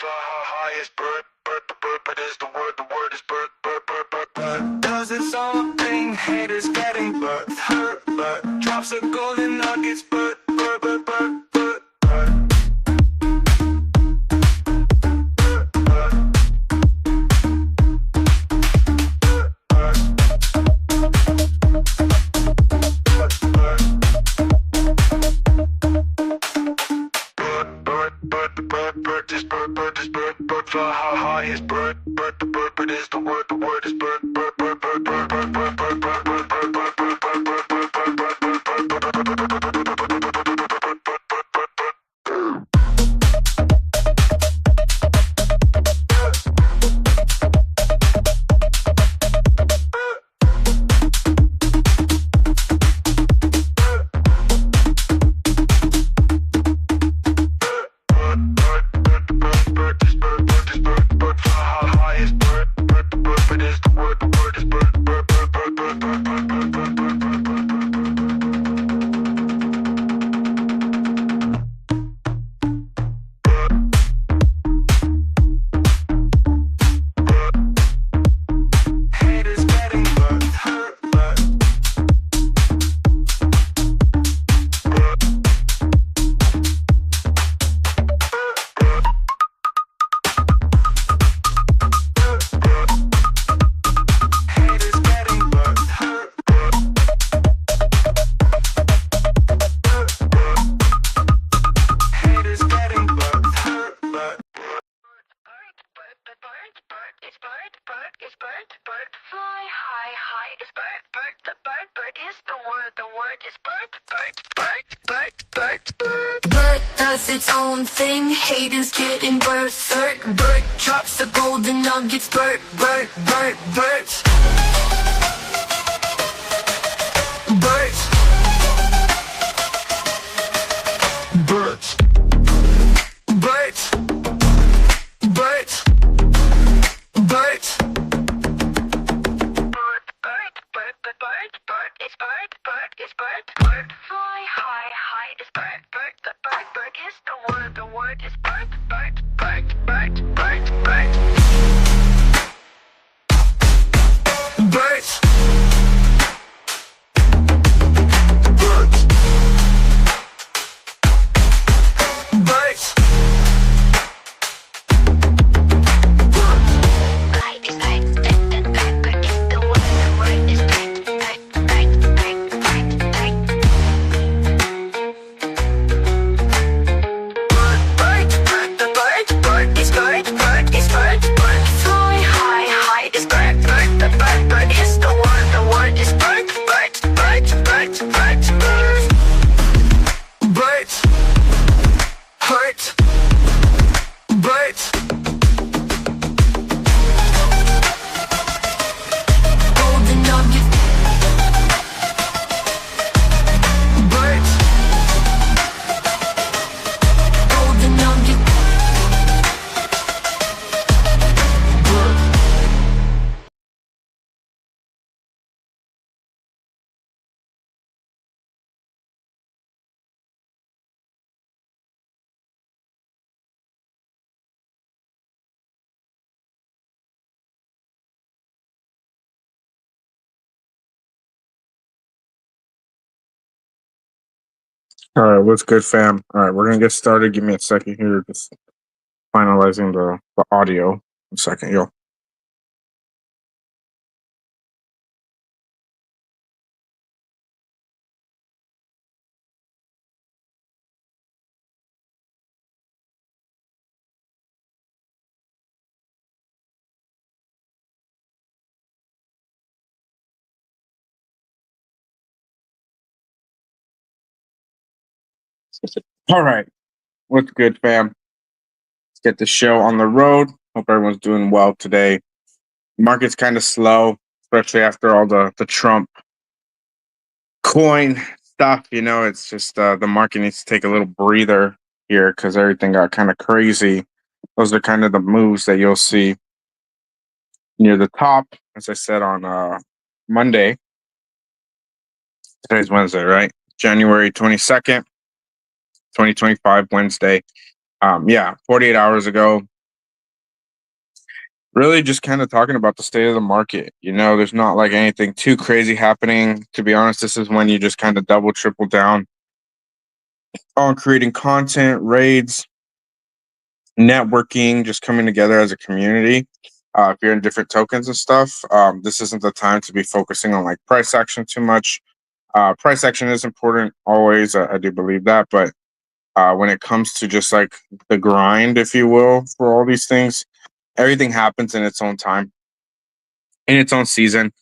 the highest Bert, Bert is the word is Bert, Bert does its own thing, haters getting hurt, Bert drops the golden nuggets, Bert. Bert the highest Bert is the word is Bert, Bert, fly high, is Bert, the Bert is the word is Bert. Bert does its own thing, haters getting berserk, Bert drops the golden nuggets, Bert. Bert. Bert. Bert, fly high, is Bert, the Bert is the word is Bert. All right, what's good, fam? All right, we're gonna get started. Give me a second here, just finalizing the audio. A second, yo. All right, what's good, fam? Let's get the show on the road. Hope everyone's doing well today. Market's kind of slow, especially after all the Trump coin stuff. You know, it's just the market needs to take a little breather here because everything got kind of crazy. Those are kind of the moves that you'll see near the top, as I said on Monday. Today's Wednesday, right? January 22nd, 2025, Wednesday. 48 hours ago, Really just kind of talking about the state of the market. There's not like anything too crazy happening. To be honest, this is when you just kind of double, triple down on creating content, raids, networking, just coming together as a community. If you're in different tokens and stuff, this isn't the time to be focusing on like price action too much. Price action is important always. I do believe that, but when it comes to just like the grind, if you will, for all these things, everything happens in its own time, in its own season.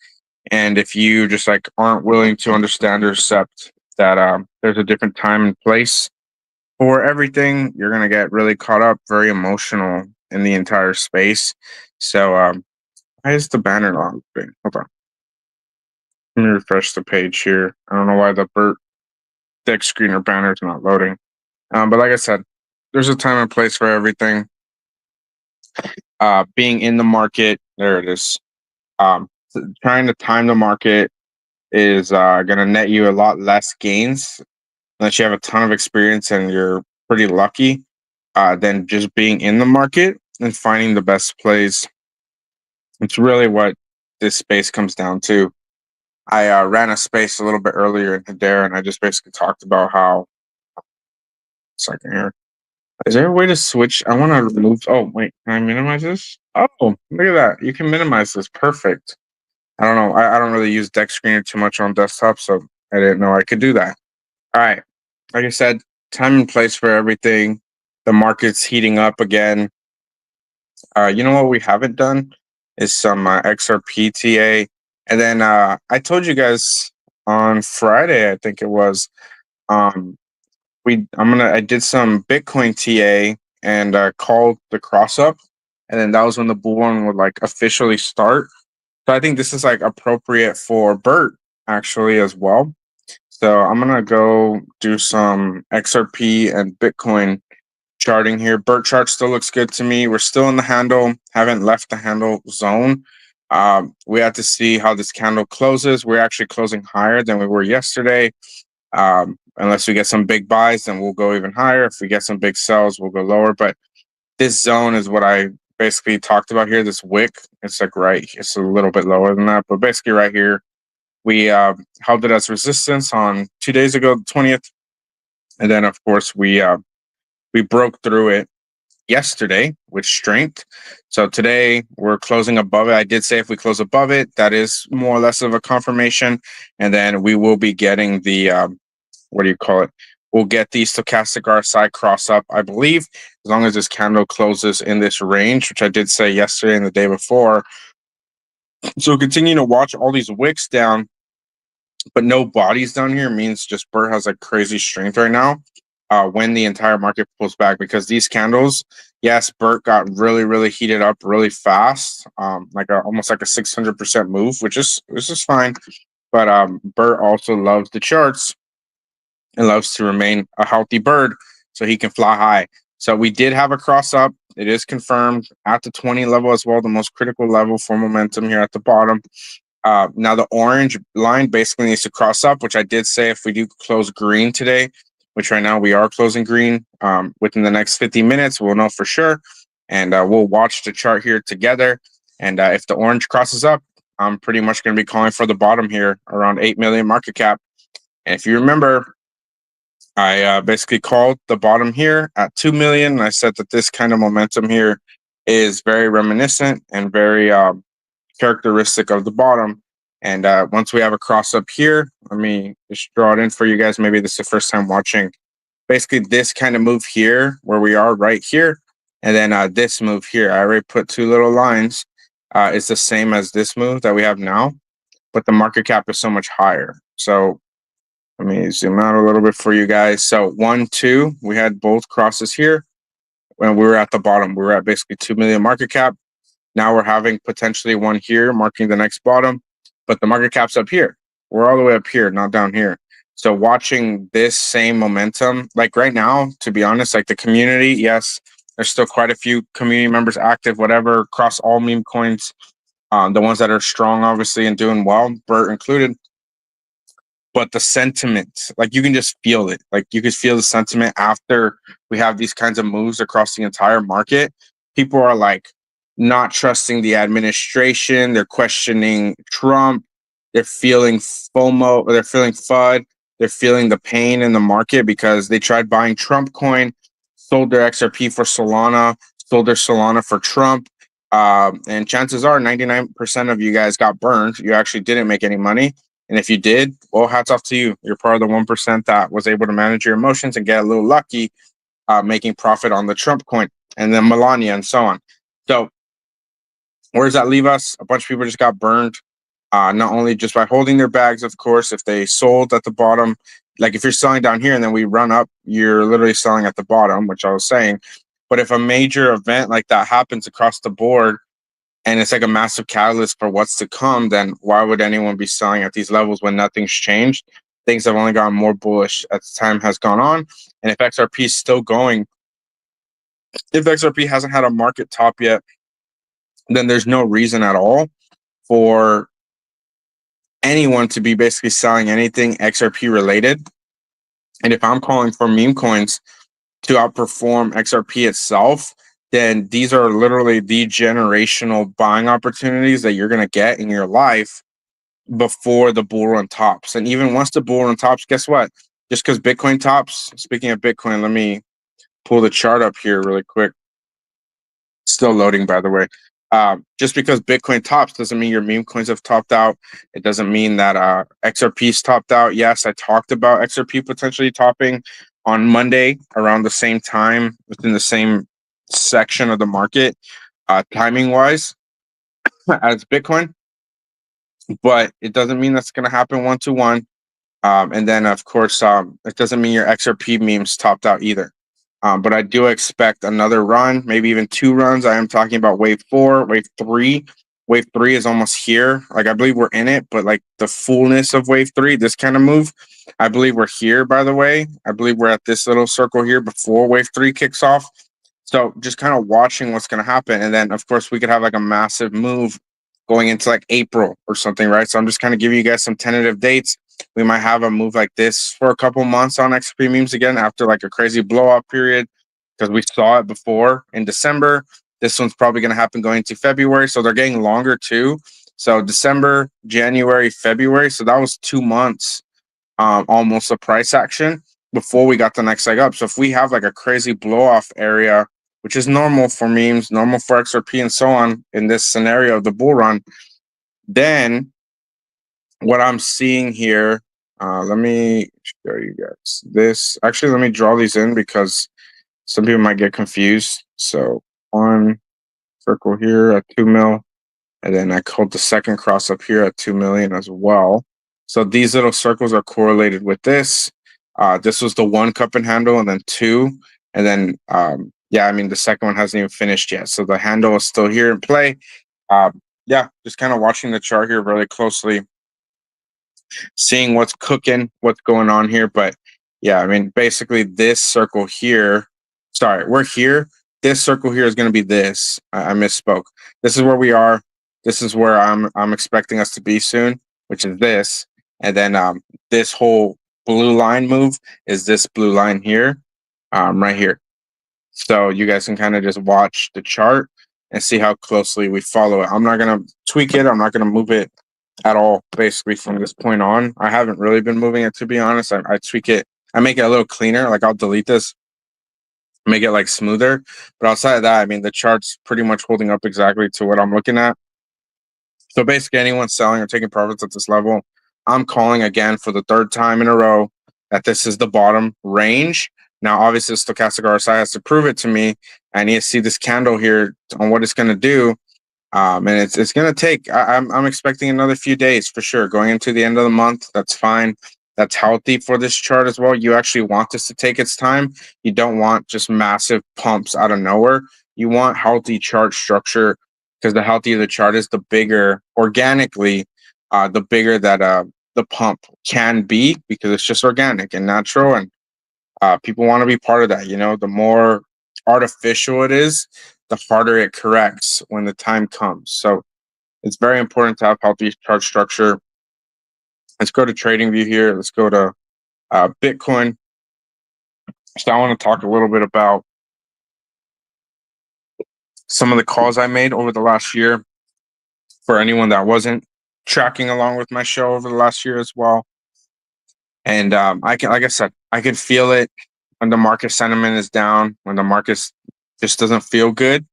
And if you just like aren't willing to understand or accept that there's a different time and place for everything, you're gonna get really caught up, very emotional in the entire space. So why is the banner not moving? Hold on. Let me refresh the page here. I don't know why the Bert deck screener banner is not loading. But like I said, there's a time and place for everything. Being in the market, there it is. Trying to time the market is going to net you a lot less gains unless you have a ton of experience and you're pretty lucky than just being in the market and finding the best plays. It's really what this space comes down to. I ran a space a little bit earlier in Hedera, and I just basically talked about how. Second here. Is there a way to switch? I want to remove. Oh, wait. Can I minimize this? Oh, look at that. You can minimize this. Perfect. I don't know. I don't really use deck screener too much on desktop, so I didn't know I could do that. All right. Like I said, time and place for everything. The market's heating up again. You know what we haven't done is some XRP and then I told you guys on Friday, I think it was, um, I did some Bitcoin TA and called the cross up, and then that was when the bull run would like officially start. So I think this is like appropriate for Bert actually as well. So I'm gonna go do some XRP and Bitcoin charting here. Bert chart still looks good to me. We're still in the handle, haven't left the handle zone. We have to see how this candle closes. We're actually closing higher than we were yesterday. Unless we get some big buys, then we'll go even higher. If we get some big sells, we'll go lower. But this zone is what I basically talked about here. This wick, it's like it's a little bit lower than that, but basically right here, we held it as resistance on 2 days ago, the 20th, and then of course we broke through it yesterday with strength. So today we're closing above it. I did say if we close above it, that is more or less of a confirmation, and then we will be getting the what do you call it? We'll get the stochastic RSI cross up, I believe, as long as this candle closes in this range, which I did say yesterday and the day before. So continue to watch all these wicks down, but no bodies down here means just Bert has like crazy strength right now. When the entire market pulls back, because these candles, yes, Bert got really, really heated up really fast, almost like a 600% move, which is fine. But Bert also loves the charts and loves to remain a healthy bird so he can fly high. So we did have a cross up. It is confirmed at the 20 level as well, the most critical level for momentum here at the bottom. Now the orange line basically needs to cross up, which I did say if we do close green today, which right now we are closing green, within the next 50 minutes, we'll know for sure. And we'll watch the chart here together. And if the orange crosses up, I'm pretty much going to be calling for the bottom here around 8 million market cap. And if you remember, I basically called the bottom here at 2 million. And I said that this kind of momentum here is very reminiscent and very characteristic of the bottom. And once we have a cross up here, let me just draw it in for you guys. Maybe this is the first time watching. Basically, this kind of move here, where we are right here, and then this move here. I already put two little lines. It's the same as this move that we have now, but the market cap is so much higher. So let me zoom out a little bit for you guys. So 1, 2, we had both crosses here. When we were at the bottom, we were at basically 2 million market cap. Now we're having potentially one here marking the next bottom, but the market cap's up here. We're all the way up here, not down here. So watching this same momentum, like right now, to be honest, like the community, yes, there's still quite a few community members active, whatever, across all meme coins. The ones that are strong, obviously, and doing well, Bert included. But the sentiment, like you can just feel it. Like you could feel the sentiment after we have these kinds of moves across the entire market. People are like, not trusting the administration. They're questioning Trump. They're feeling FOMO. They're feeling FUD. They're feeling the pain in the market because they tried buying Trump coin, sold their XRP for Solana, sold their Solana for Trump. And chances are 99% of you guys got burned. You actually didn't make any money. And if you did, well, hats off to you. You're part of the 1% that was able to manage your emotions and get a little lucky, making profit on the Trump coin and then Melania and so on. So where does that leave us? A bunch of people just got burned, not only just by holding their bags, of course, if they sold at the bottom. Like if you're selling down here and then we run up, you're literally selling at the bottom, which I was saying. But if a major event like that happens across the board and it's like a massive catalyst for what's to come, then why would anyone be selling at these levels when nothing's changed? Things have only gotten more bullish as time has gone on. And if XRP is still going, if XRP hasn't had a market top yet, then there's no reason at all for anyone to be basically selling anything XRP related. And if I'm calling for meme coins to outperform XRP itself, then these are literally the generational buying opportunities that you're going to get in your life before the bull run tops. And even once the bull run tops, guess what? Just because Bitcoin tops, speaking of Bitcoin, let me pull the chart up here really quick. Still loading, by the way. Just because Bitcoin tops doesn't mean your meme coins have topped out. It doesn't mean that XRP's topped out. Yes, I talked about XRP potentially topping on Monday around the same time within the same section of the market, timing wise, as Bitcoin. But it doesn't mean that's going to happen 1-to-1. And then, of course, it doesn't mean your XRP memes topped out either. But I do expect another run, maybe even 2 runs. I am talking about wave 4, wave 3. Wave 3 is almost here. Like, I believe we're in it, but like the fullness of wave 3, this kind of move, I believe we're here, by the way. I believe we're at this little circle here before wave 3 kicks off. So just kind of watching what's going to happen. And then, of course, we could have like a massive move going into like April or something, right? So I'm just kind of giving you guys some tentative dates. We might have a move like this for a couple months on XP memes again after like a crazy blowout period because we saw it before in December. This one's probably going to happen going into February. So they're getting longer too. So December, January, February. So that was 2 months, almost a price action before we got the next leg up. So if we have like a crazy blow off area, which is normal for memes, normal for XRP and so on in this scenario of the bull run, then what I'm seeing here, let me show you guys this. Actually, let me draw these in because some people might get confused. So one circle here at 2 mil, and then I called the second cross up here at 2 million as well. So these little circles are correlated with this. This was the 1 cup and handle, and then 2, and then yeah, I mean the second one hasn't even finished yet. So the handle is still here in play. Yeah, just kind of watching the chart here really closely, seeing what's cooking, what's going on here. But yeah, I mean, basically this circle here, sorry, we're here. This circle here is going to be this. I misspoke. This is where we are. This is where I'm expecting us to be soon, which is this. And then this whole blue line move is this blue line here, right here. So you guys can kind of just watch the chart and see how closely we follow it. I'm not going to tweak it. I'm not going to move it at all, basically, from this point on. I haven't really been moving it, to be honest. I tweak it. I make it a little cleaner. Like, I'll delete this, make it like smoother. But outside of that, I mean, the chart's pretty much holding up exactly to what I'm looking at. So basically, anyone selling or taking profits at this level, I'm calling again for the 3rd time in a row that this is the bottom range. Now, obviously, stochastic RSI has to prove it to me. I need to see this candle here on what it's going to do. And it's going to take. I'm expecting another few days for sure. Going into the end of the month, that's fine. That's healthy for this chart as well. You actually want this to take its time. You don't want just massive pumps out of nowhere. You want healthy chart structure because the healthier the chart is, the bigger organically, the bigger that the pump can be because it's just organic and natural, and people want to be part of that. You know, the more artificial it is, the harder it corrects when the time comes. So it's very important to have healthy chart structure. Let's go to TradingView here. Let's go to Bitcoin. So I want to talk a little bit about some of the calls I made over the last year for anyone that wasn't tracking along with my show over the last year as well. And I can, like I said, I can feel it when the market sentiment is down, when the market just doesn't feel good.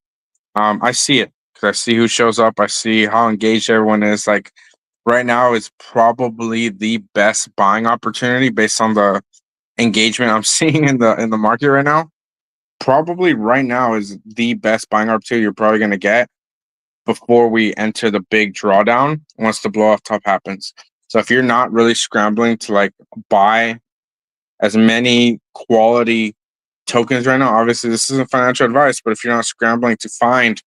I see it because I see who shows up. I see how engaged everyone is. Like right now is probably the best buying opportunity based on the engagement I'm seeing in the market right now. Probably right now is the best buying opportunity you're probably going to get before we enter the big drawdown once the blow off top happens. So if you're not really scrambling to like buy as many quality tokens right now, obviously this isn't financial advice, but if you're not scrambling to find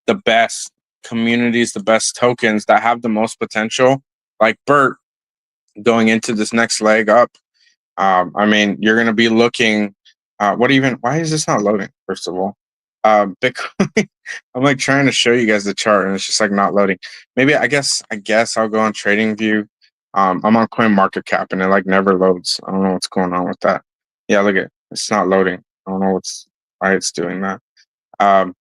the best communities, the best tokens that have the most potential, like Bert going into this next leg up, I mean, you're going to be looking. Why is this not loading? First of all, Bitcoin. I'm like trying to show you guys the chart, and it's just like not loading. Maybe I guess I'll go on Trading View. I'm on Coin Market Cap, and it like never loads. I don't know what's going on with that. Yeah, look at it's not loading. I don't know why it's doing that. Um,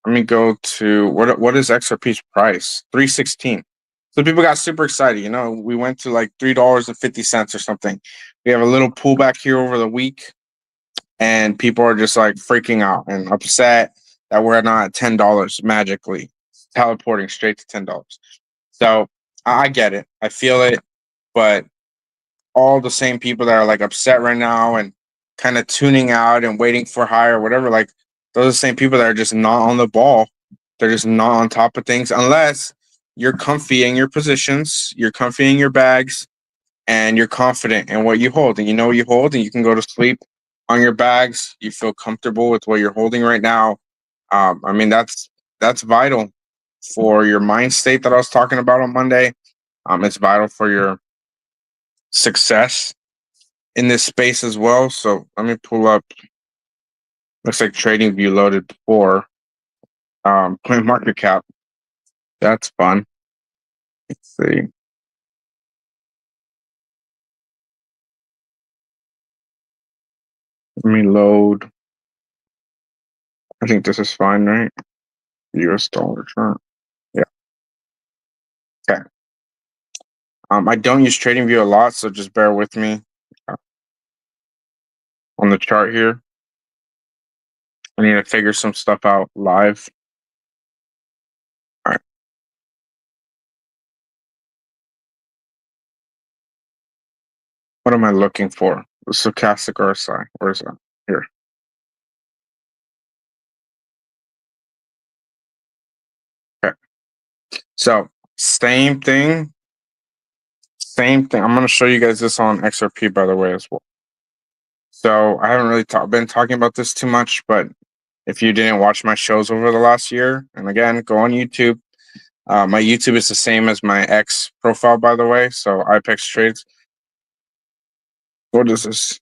Let me go to what is XRP's price? 316. So people got super excited. You know, we went to like $3.50 or something. We have a little pullback here over the week, and people are just like freaking out and upset that we're not at $10 magically, teleporting straight to $10. So I get it. I feel it, but all the same people that are like upset right now and kind of tuning out and waiting for higher, whatever, like those are the same people that are just not on the ball. They're just not on top of things unless you're comfy in your positions, you're comfy in your bags, and you're confident in what you hold. And you know what you hold, and you can go to sleep on your bags. You feel comfortable with what you're holding right now. I mean, that's vital for your mind state that I was talking about on Monday. It's vital for your success in this space as well. So let me pull up. Looks like Trading View loaded before. Coin Market Cap. That's fun. Let's see. Let me load. I think this is fine, right? US dollar chart. Yeah. Okay. I don't use Trading View a lot, so just bear with me on the chart here. I need to figure some stuff out live. All right. What am I looking for? The stochastic RSI. Where is that? Here. Okay. So same thing. Same thing. I'm going to show you guys this on XRP, by the way, as well. So I haven't really been talking about this too much, but if you didn't watch my shows over the last year, and again, go on YouTube. My YouTube is the same as my X profile, by the way. So IPEX Trades. What is this?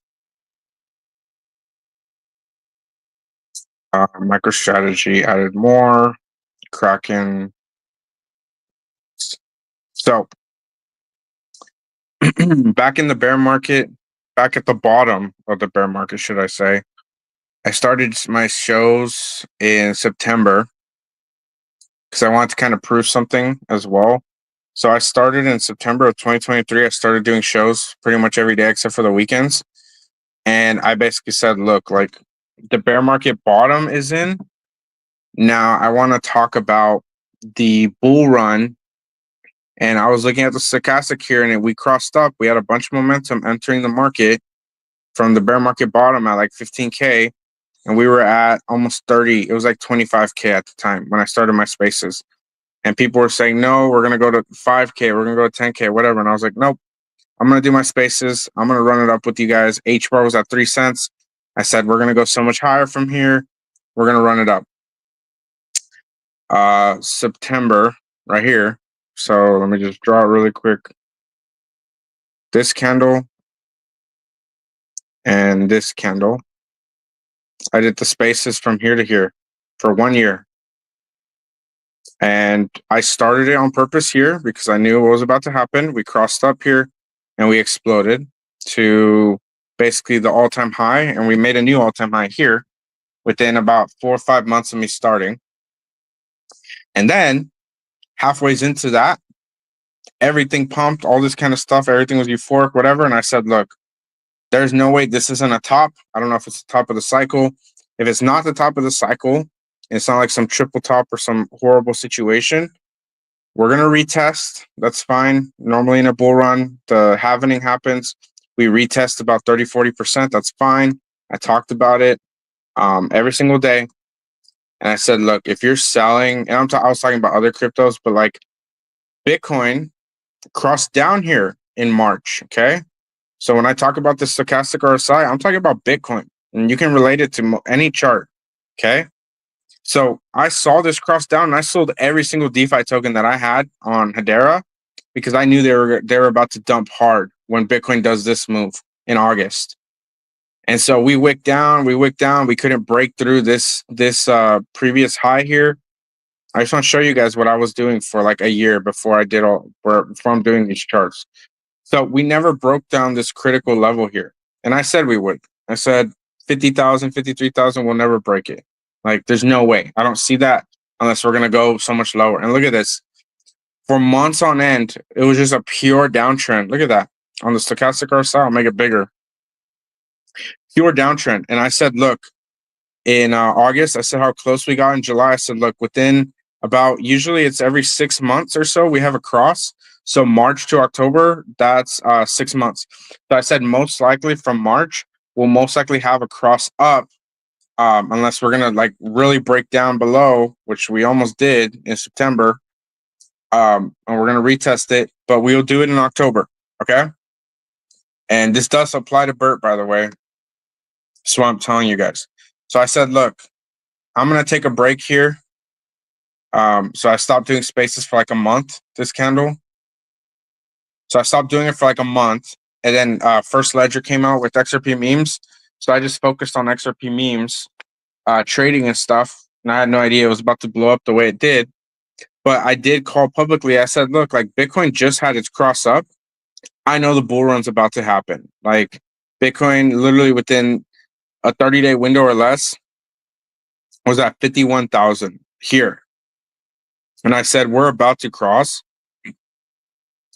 MicroStrategy added more. Kraken. So back in the bear market, back at the bottom of the bear market, should I say, I started my shows in September because I wanted to kind of prove something as well. So I started in September of 2023. I started doing shows pretty much every day except for the weekends. And I basically said, look, like the bear market bottom is in. Now I want to talk about the bull run. And I was looking at the stochastic here and we crossed up. We had a bunch of momentum entering the market from the bear market bottom at like 15K. And we were at almost 30. It was like 25K at the time when I started my spaces. And people were saying, no, we're going to go to 5K. We're going to go to 10K, whatever. And I was like, nope, I'm going to do my spaces. I'm going to run it up with you guys. H bar was at 3 cents. I said, we're going to go so much higher from here. We're going to run it up. September right here. So let me just draw it really quick. This candle and this candle. I did the spaces from here to here for 1 year. And I started it on purpose here because I knew what was about to happen. We crossed up here and we exploded to basically the all-time high. And we made a new all-time high here within about 4 or 5 months of me starting. And then halfway into that, everything pumped, all this kind of stuff, everything was euphoric, whatever. And I said, look, there's no way this isn't a top. I don't know if it's the top of the cycle. If it's not the top of the cycle, it's not like some triple top or some horrible situation. We're going to retest. That's fine. Normally in a bull run, the halvening happens. We retest about 30, 40%. That's fine. I talked about it every single day. And I said, look, if you're selling, and I was talking about other cryptos, but like Bitcoin crossed down here in March. Okay. So when I talk about the stochastic RSI, I'm talking about Bitcoin, and you can relate it to any chart. Okay. So I saw this cross down, and I sold every single DeFi token that I had on Hedera because I knew they were about to dump hard when Bitcoin does this move in August. And so we wicked down. We couldn't break through this previous high here. I just want to show you guys what I was doing for like a year before I'm doing these charts. So we never broke down this critical level here. And I said we would. I said 50,000, 53,000, we'll never break it. Like there's no way. I don't see that unless we're going to go so much lower. And look at this. For months on end, it was just a pure downtrend. Look at that. On the stochastic RSI, I'll make it bigger. Pure downtrend. And I said, look, in August, I said how close we got in July. I said, look, within about, usually it's every 6 months or so, we have a cross. So March to October, that's 6 months. So I said most likely from March, we'll most likely have a cross up, unless we're gonna like really break down below, which we almost did in September. And we're gonna retest it, but we'll do it in October. Okay. And this does apply to Bert, by the way. That's what I'm telling you guys. So I said, look, I'm gonna take a break here. So I stopped doing spaces for like a month, this candle. So I stopped doing it for like a month. And then First Ledger came out with XRP memes. So I just focused on XRP memes, trading and stuff. And I had no idea it was about to blow up the way it did. But I did call publicly. I said, look, like Bitcoin just had its cross up. I know the bull run's about to happen. Like Bitcoin literally within a 30-day window or less was at 51,000 here. And I said, we're about to cross.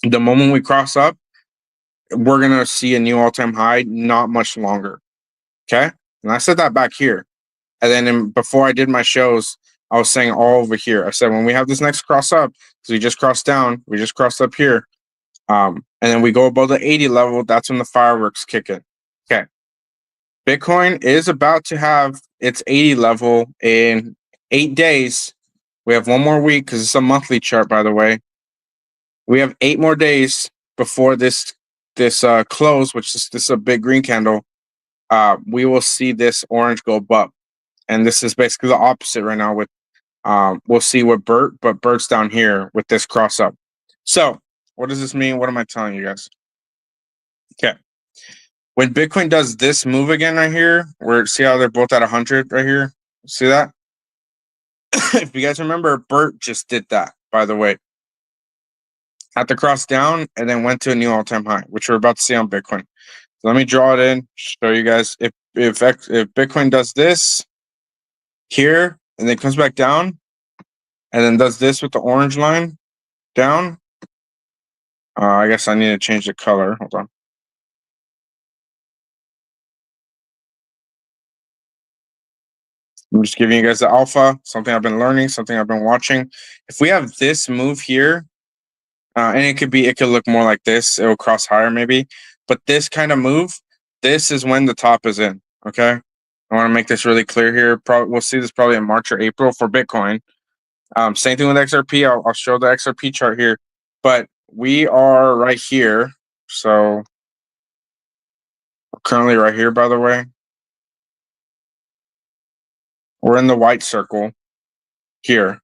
The moment we cross up, we're going to see a new all-time high, not much longer. Okay. And I said that back here. And then before I did my shows, I was saying all over here. I said, when we have this next cross up, because we just crossed down, we just crossed up here. And then we go above the 80 level. That's when the fireworks kick in. Okay. Bitcoin is about to have its 80 level in 8 days. We have one more week because it's a monthly chart, by the way. We have 8 more days before this close, which is this is a big green candle. We will see this orange go up, and this is basically the opposite right now. With we'll see what but Bert's down here with this cross up. So what does this mean? What am I telling you guys? Okay, when Bitcoin does this move again right here, where see how they're both at 100 right here. See that? If you guys remember, Bert just did that. By the way, had to cross down and then went to a new all-time high, which we're about to see on Bitcoin. So let me draw it in, show you guys. If Bitcoin does this here and then comes back down and then does this with the orange line down, I guess I need to change the color. Hold on. I'm just giving you guys the alpha, something I've been learning, something I've been watching. If we have this move here, and it could look more like this. It will cross higher maybe. But this kind of move, this is when the top is in. Okay. I want to make this really clear here. Probably we'll see this probably in March or April for Bitcoin. Same thing with XRP. I'll show the XRP chart here. But we are right here. So we're currently right here, by the way. We're in the white circle here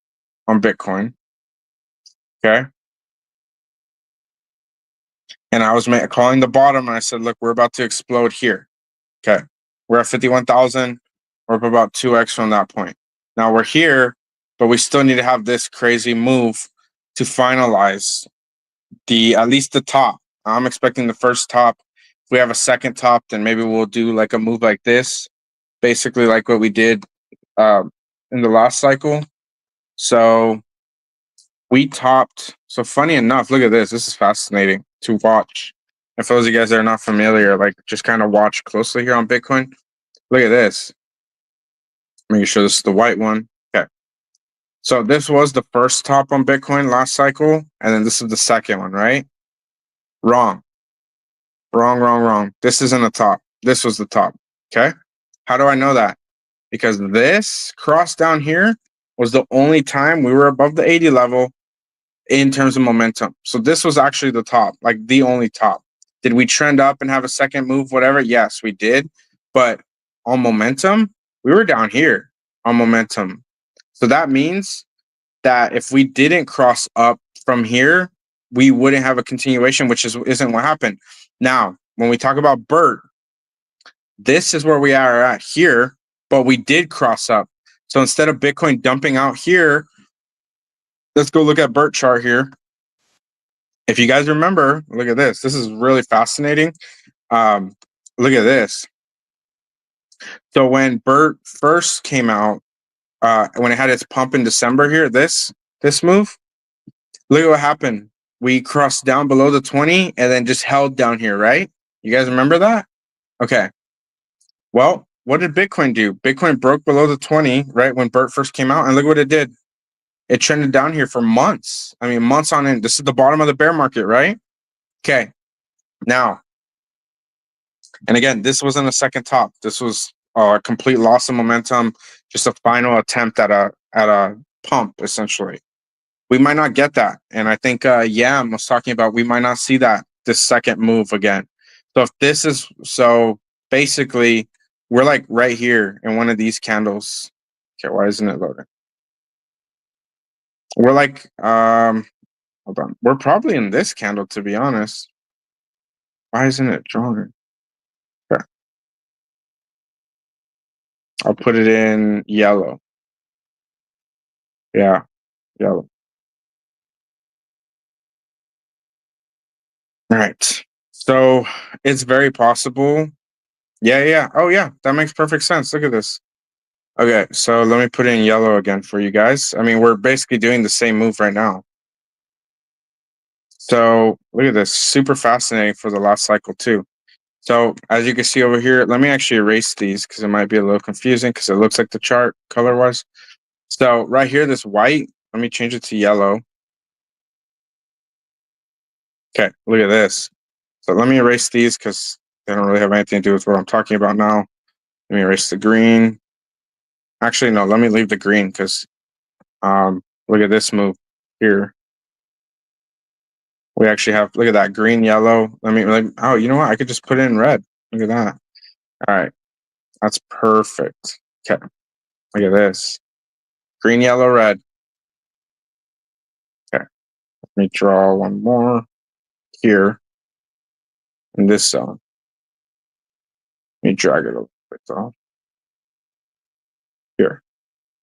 on Bitcoin. Okay. And I was calling the bottom and I said, look, we're about to explode here. Okay. We're at 51,000. We're up about 2x from that point. Now we're here, but we still need to have this crazy move to finalize at least the top. I'm expecting the first top. If we have a second top, then maybe we'll do like a move like this, basically like what we did in the last cycle. So we topped. So funny enough, look at this. This is fascinating to watch. And for those of you guys that are not familiar, like just kind of watch closely here on Bitcoin. Look at this. Making sure this is the white one. Okay. So this was the first top on Bitcoin last cycle, and then this is the second one, right? Wrong. Wrong, wrong, wrong. This isn't the top. This was the top. Okay. How do I know that? Because this cross down here was the only time we were above the 80 level in terms of momentum. So this was actually the top, like the only top. Did we trend up and have a second move, whatever? Yes, we did. But on momentum, we were down here on momentum. So that means that if we didn't cross up from here, we wouldn't have a continuation, which isn't what happened. Now, when we talk about Bert, this is where we are at here, but we did cross up. So instead of Bitcoin dumping out here, let's go look at Bert chart here. If you guys remember, look at this. This is really fascinating. Look at this. So when Bert first came out, when it had its pump in December here, this move, look at what happened. We crossed down below the 20 and then just held down here, right? You guys remember that? Okay. Well, what did Bitcoin do? Bitcoin broke below the 20, right, when Bert first came out, and look what it did. It trended down here for months. I mean, months on end. This is the bottom of the bear market, right? Okay. Now, and again, this wasn't a second top. This was a complete loss of momentum, just a final attempt at a pump, essentially. We might not get that. And I think Yam was talking about we might not see this second move again. So if this is so basically we're like right here in one of these candles. Okay, why isn't it loading? We're like hold on. We're probably in this candle, to be honest. Why isn't it drawing? Okay. I'll put it in yellow. Yeah, yellow. All right. So it's very possible. Yeah, yeah. Oh, yeah. That makes perfect sense. Look at this. Okay, so let me put in yellow again for you guys. I mean, we're basically doing the same move right now. So look at this. Super fascinating for the last cycle, too. So as you can see over here, let me actually erase these because it might be a little confusing because it looks like the chart color-wise. So right here, this white, let me change it to yellow. Okay, look at this. So let me erase these because they don't really have anything to do with what I'm talking about now. Let me erase the green. Actually, no, let me leave the green because look at this move here. We actually have, look at that, green, yellow. Oh, you know what? I could just put it in red. Look at that. All right. That's perfect. Okay. Look at this. Green, yellow, red. Okay. Let me draw one more here in this zone. Let me drag it a little bit though. Here.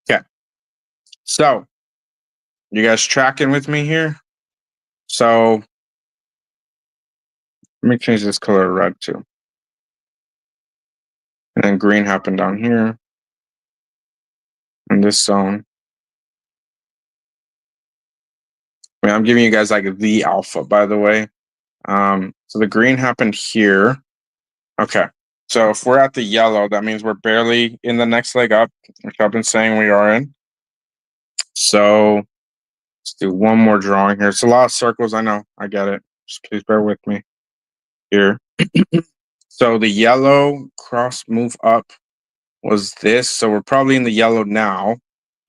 Okay. So, you guys tracking with me here? So, let me change this color to red too. And then green happened down here in this zone. I mean, I'm giving you guys like the alpha, by the way. So the green happened here. Okay. So if we're at the yellow, that means we're barely in the next leg up, which I've been saying we are in. So let's do one more drawing here. It's a lot of circles. I know. I get it. Just please bear with me here. So the yellow cross move up was this. So we're probably in the yellow now.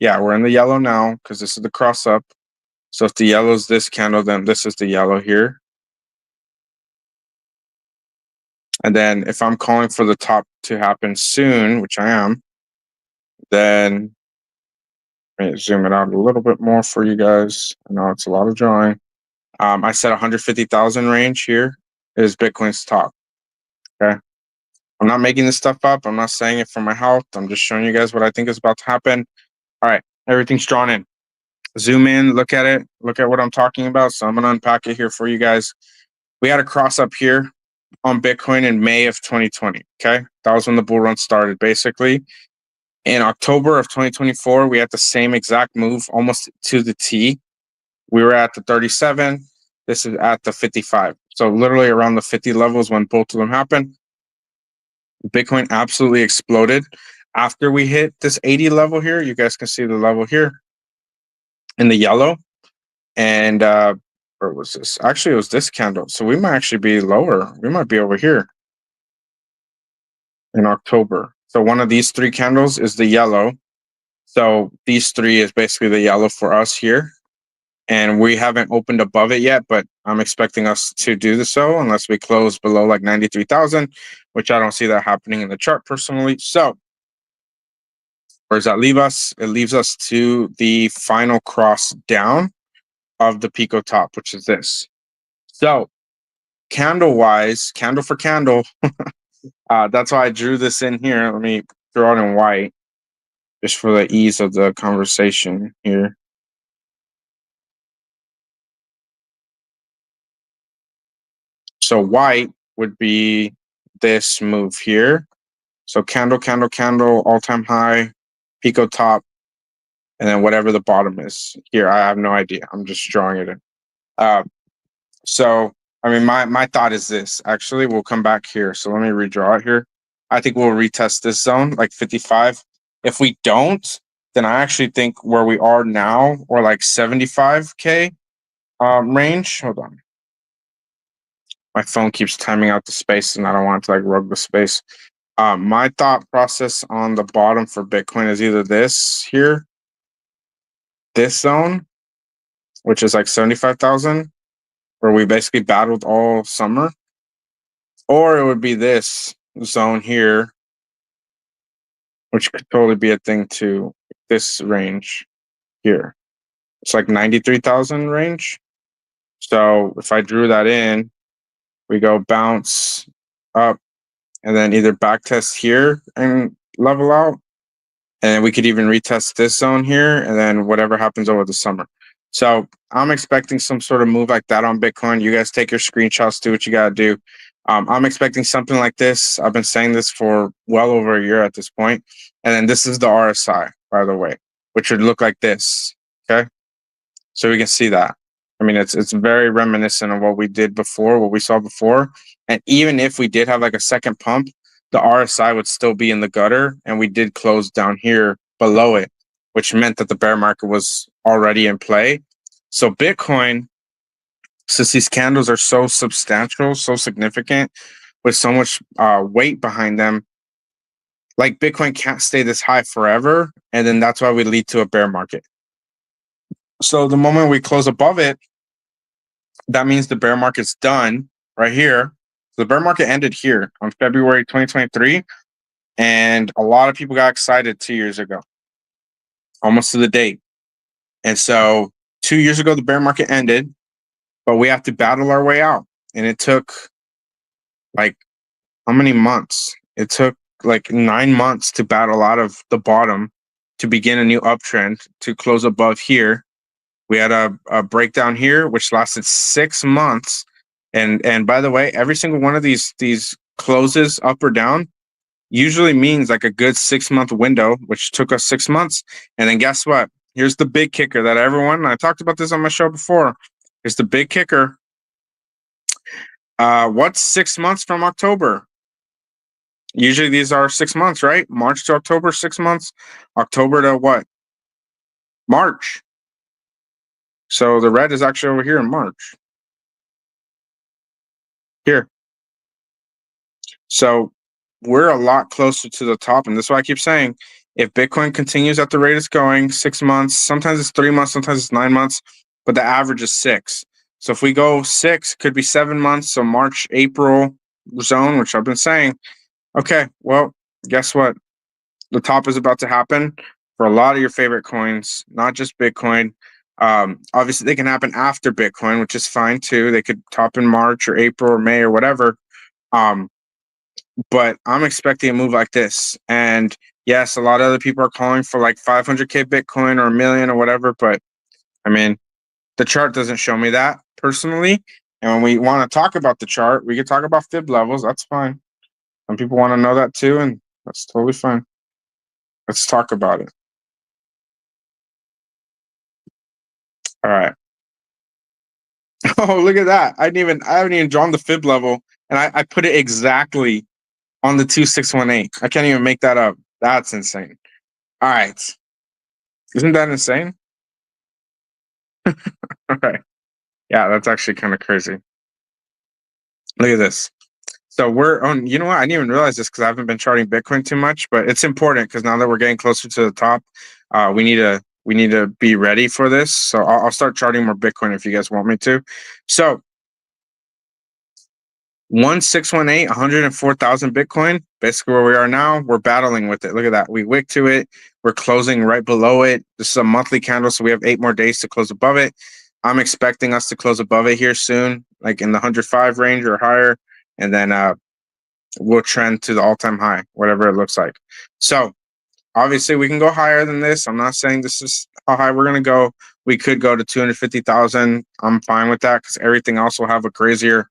Yeah, we're in the yellow now because this is the cross up. So if the yellow is this candle, then this is the yellow here. And then if I'm calling for the top to happen soon, which I am, then let me zoom it out a little bit more for you guys. I know it's a lot of drawing. I said 150,000 range here is Bitcoin's top. Okay. I'm not making this stuff up. I'm not saying it for my health. I'm just showing you guys what I think is about to happen. All right. Everything's drawn in. Zoom in, look at it, look at what I'm talking about. So I'm going to unpack it here for you guys. We had a cross up here on Bitcoin in May of 2020. Okay. That was when the bull run started, basically. In October of 2024, we had the same exact move almost to the T, We were at the 37. This is at the 55. So literally around the 50 levels when both of them happened. Bitcoin absolutely exploded. After we hit this 80 level here, you guys can see the level here in the yellow. And where was this? Actually, it was this candle. So we might actually be lower. We might be over here in October. So one of these three candles is the yellow. So these three is basically the yellow for us here. And we haven't opened above it yet, but I'm expecting us to do so unless we close below like 93,000, which I don't see that happening in the chart personally. So where does that leave us? It leaves us to the final cross down of the Pico top, which is this. So candle wise, candle for candle, that's why I drew this in here. Let me draw it in white just for the ease of the conversation here. So white would be this move here. So candle, candle, candle, all-time high, Pico top, and then whatever the bottom is here. I have no idea. I'm just drawing it in. So I mean, my thought is this. Actually, we'll come back here. So let me redraw it here. I think we'll retest this zone like 55. If we don't, then I actually think where we are now, or like 75K range. Hold on. My phone keeps timing out the space, and I don't want to like rug the space. My thought process on the bottom for Bitcoin is either this here, this zone, which is like 75,000, where we basically battled all summer, or it would be this zone here, which could totally be a thing too. This range here, it's like 93,000 range. So if I drew that in, we go bounce up and then either back test here and level out. And we could even retest this zone here and then whatever happens over the summer. So I'm expecting some sort of move like that on Bitcoin. You guys take your screenshots, do what you got to do. I'm expecting something like this. I've been saying this for well over a year at this point. And then this is the RSI, by the way, which would look like this. Okay. So we can see that. I mean, it's very reminiscent of what we did before, what we saw before. And even if we did have like a second pump, the RSI would still be in the gutter, and we did close down here below it, which meant that the bear market was already in play. So Bitcoin, since these candles are so substantial, so significant, with so much weight behind them, like Bitcoin can't stay this high forever, and then that's why we lead to a bear market. So the moment we close above it, that means the bear market's done right here. The bear market ended here on February 2023, and a lot of people got excited 2 years ago, almost to the date. And so 2 years ago, the bear market ended, but we have to battle our way out. And it took like how many months? It took like 9 months to battle out of the bottom to begin a new uptrend to close above here. We had a breakdown here, which lasted 6 months. And by the way, every single one of these closes up or down usually means like a good 6 month window, which took us 6 months. And then guess what? Here's the big kicker that everyone, I talked about this on my show before. Here's the big kicker. What's 6 months from October? Usually these are 6 months, right? March to October, 6 months. October to what? March. So the red is actually over here in March. Here. So we're a lot closer to the top. And that's why I keep saying if Bitcoin continues at the rate it's going, 6 months, sometimes it's 3 months, sometimes it's 9 months, but the average is 6. So if we go 6, could be 7 months. So March, April zone, which I've been saying, okay, well, guess what? The top is about to happen for a lot of your favorite coins, not just Bitcoin. Obviously, they can happen after Bitcoin, which is fine too. They could top in March or April or May or whatever. But I'm expecting a move like this. And yes, a lot of other people are calling for like 500K Bitcoin or a million or whatever. But I mean, the chart doesn't show me that personally. And when we want to talk about the chart, we can talk about fib levels. That's fine. Some people want to know that too. And that's totally fine. Let's talk about it. All right. Oh, look at that. I haven't even drawn the fib level, and I put it exactly on the 2618. I can't even make that up. That's insane. All right. Isn't that insane? Okay. Yeah, that's actually kind of crazy. Look at this. So we're on, you know what? I didn't even realize this because I haven't been charting Bitcoin too much, but it's important because now that we're getting closer to the top, we need to be ready for this. So I'll start charting more Bitcoin if you guys want me to. So 1618, 104,000 Bitcoin, basically where we are now, we're battling with it. Look at that. We wick to it. We're closing right below it. This is a monthly candle, so we have 8 more days to close above it. I'm expecting us to close above it here soon, like in the 105 range or higher. And then we'll trend to the all-time high, whatever it looks like. So obviously we can go higher than this. I'm not saying this is how high we're going to go. We could go to 250,000. I'm fine with that because everything else will have a crazier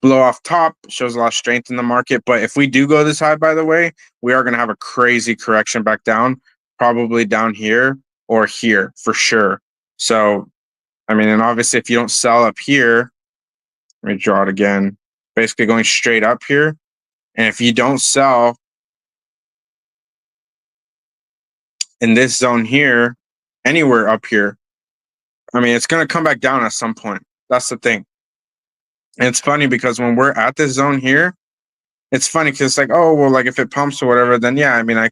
blow off top. Shows a lot of strength in the market. But if we do go this high, by the way, we are going to have a crazy correction back down, probably down here or here for sure. So, I mean, and obviously if you don't sell up here, let me draw it again, basically going straight up here. And if you don't sell in this zone here, anywhere up here, I mean, it's going to come back down at some point. That's the thing. And it's funny because when we're at this zone here, it's funny because it's like, oh, well, like if it pumps or whatever, then yeah, I mean, I'll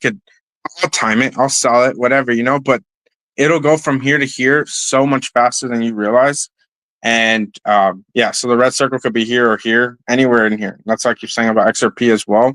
time it, I'll sell it, whatever, but it'll go from here to here so much faster than you realize. And yeah, so the red circle could be here or here, anywhere in here. That's like you're saying about XRP as well.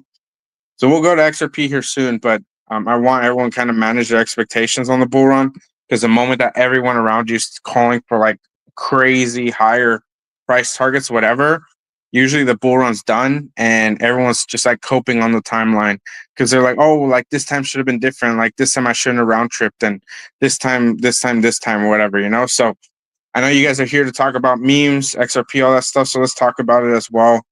So we'll go to XRP here soon, but I want everyone kind of manage their expectations on the bull run because the moment that everyone around you is calling for like crazy higher price targets, whatever, usually the bull run's done and everyone's just like coping on the timeline because they're like, oh, like this time should have been different. Like this time I shouldn't have round tripped, and this time, or whatever. So I know you guys are here to talk about memes, XRP, all that stuff. So let's talk about it as well.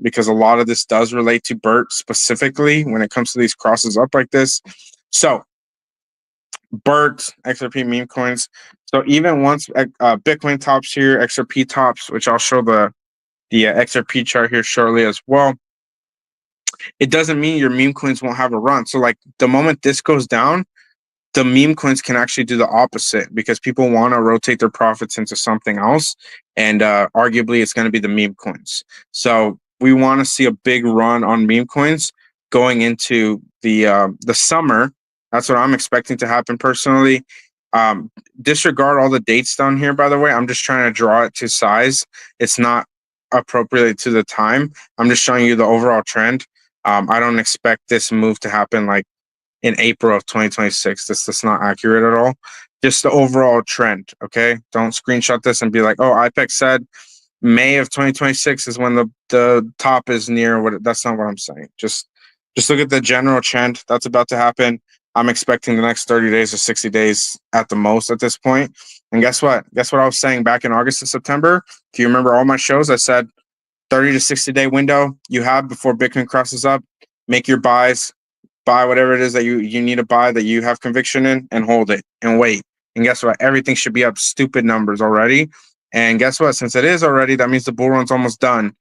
Because a lot of this does relate to Bert specifically when it comes to these crosses up like this. So Bert, XRP meme coins. So even once Bitcoin tops here, XRP tops, which I'll show the XRP chart here shortly as well. It doesn't mean your meme coins won't have a run. So like the moment this goes down, the meme coins can actually do the opposite because people want to rotate their profits into something else. And arguably, it's going to be the meme coins. So we want to see a big run on meme coins going into the summer. That's what I'm expecting to happen personally. Disregard all the dates down here, by the way. I'm just trying to draw it to size. It's not appropriate to the time. I'm just showing you the overall trend. I don't expect this move to happen like in April of 2026. That's not accurate at all. Just the overall trend. Okay. Don't screenshot this and be like, oh, IPEC said May of 2026 is when the top is near. What That's not what I'm saying. Just look at the general trend that's about to happen. I'm expecting the next 30 days or 60 days at the most at this point. And guess what? Guess what I was saying back in August and September? If you remember all my shows, I said 30 to 60-day window you have before Bitcoin crosses up. Make your buys, buy whatever it is that you need to buy that you have conviction in, and hold it and wait. And guess what? Everything should be up stupid numbers already. And guess what? Since it is already, that means the bull run's almost done,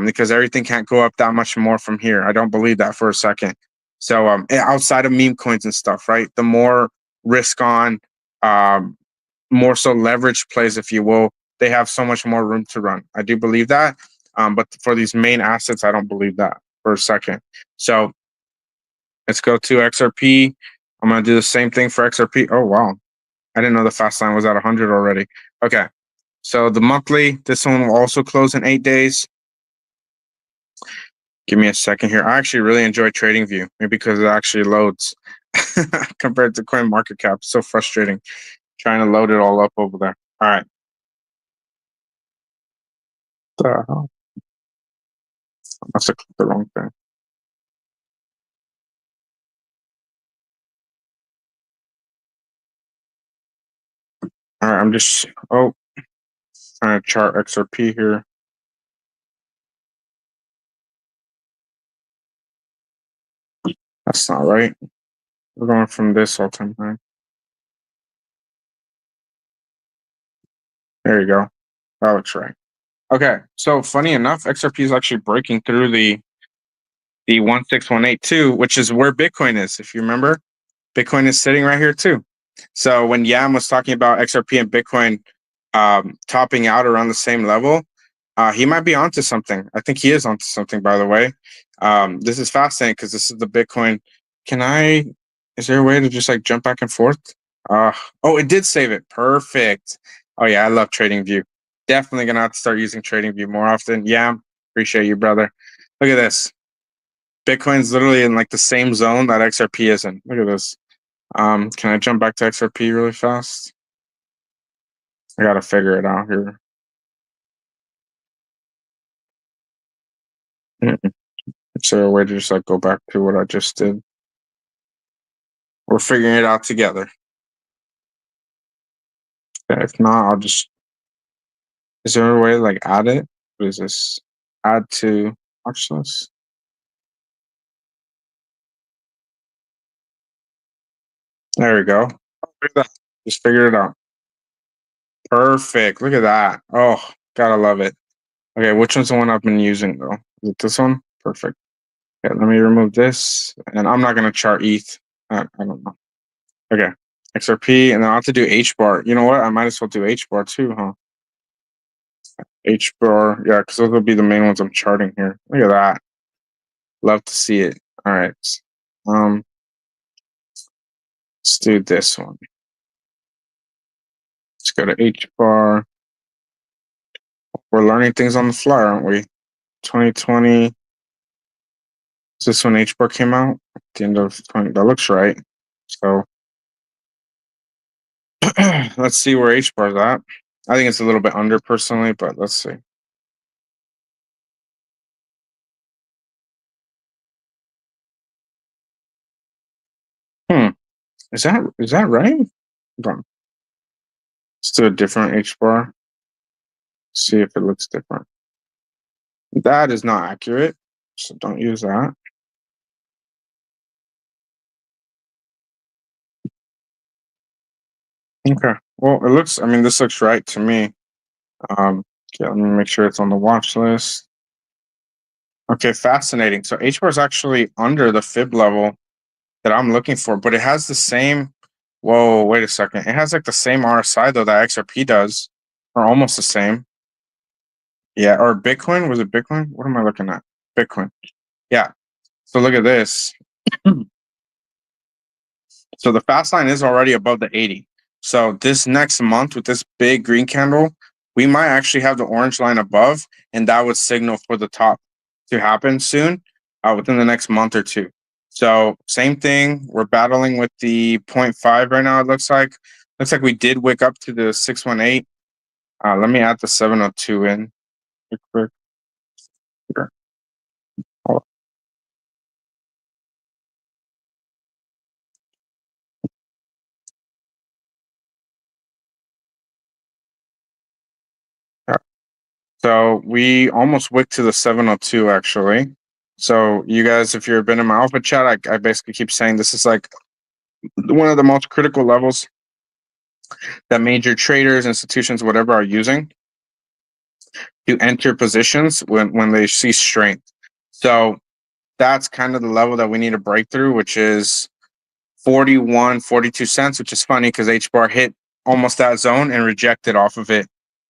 because everything can't go up that much more from here. I don't believe that for a second. So outside of meme coins and stuff, right? The more risk on, um, more so leverage plays, if you will, they have so much more room to run. I do believe that. But for these main assets, I don't believe that for a second. So let's go to XRP. I'm going to do the same thing for XRP. Oh, wow. I didn't know the fast line was at 100 already. Okay. So the monthly, this one will also close in 8 days. Give me a second here. I actually really enjoy TradingView, maybe because it actually loads compared to CoinMarketCap. It's so frustrating trying to load it all up over there. All right. The hell? I must have clicked the wrong thing. All right. I'm just, trying to chart XRP here. That's not right. We're going from this all time high. There you go. That looks right. Okay, so funny enough, XRP is actually breaking through the 16182, which is where Bitcoin is. If you remember, Bitcoin is sitting right here too. So when Yam was talking about XRP and Bitcoin topping out around the same level, he might be onto something. I think he is onto something, by the way. This is fascinating because this is the Bitcoin. Can I? Is there a way to just like jump back and forth? Oh, it did save it. Perfect. Oh yeah, I love TradingView. Definitely gonna have to start using TradingView more often. Yeah, appreciate you, brother. Look at this. Bitcoin's literally in like the same zone that XRP is in. Look at this. Can I jump back to XRP really fast? I gotta figure it out here. Is there a way to just like go back to what I just did? We're figuring it out together. Okay, if not, I'll just. Is there a way to like add it? What is this? Add to watch list. There we go. Look at that. Just figured it out. Perfect. Look at that. Oh, gotta love it. Okay, which one's the one I've been using though? Is it this one? Perfect. Okay, let me remove this, and I'm not gonna chart ETH. I don't know. Okay, XRP, and then I'll have to do H bar. You know what? I might as well do H bar too, huh? H bar, yeah, because those will be the main ones I'm charting here. Look at that. Love to see it. All right. Um, let's do this one. Let's go to H bar. We're learning things on the fly, aren't we? 2020. Is this when H bar came out? At the end of 20. That looks right. So let's see where H bar's at. I think it's a little bit under personally, but let's see. Hmm. Is that right? Hold on. Let's do a different H bar. See if it looks different. That is not accurate, so don't use that. Okay. Well, it looks. I mean, this looks right to me. Okay, let me make sure it's on the watch list. Okay, fascinating. So H bar is actually under the fib level that I'm looking for, but it has the same. Whoa, wait a second. It has like the same RSI though that XRP does, or almost the same. Yeah, or Bitcoin. Was it Bitcoin? What am I looking at? Bitcoin. Yeah. So look at this. So the fast line is already above the 80. So this next month with this big green candle, we might actually have the orange line above, and that would signal for the top to happen soon, within the next month or two. So same thing. We're battling with the zero 0.5 right now. It looks like. Looks like we did wake up to the 618. Let me add the 702 in real quick. Here. Oh, yeah. So we almost wicked to the 702 actually. So you guys, if you've been in my alpha chat, I basically keep saying this is like one of the most critical levels that major traders, institutions, whatever, are using to enter positions when they see strength. So that's kind of the level that we need to break through, which is 41, 42 cents, which is funny because H bar hit almost that zone and rejected off of it,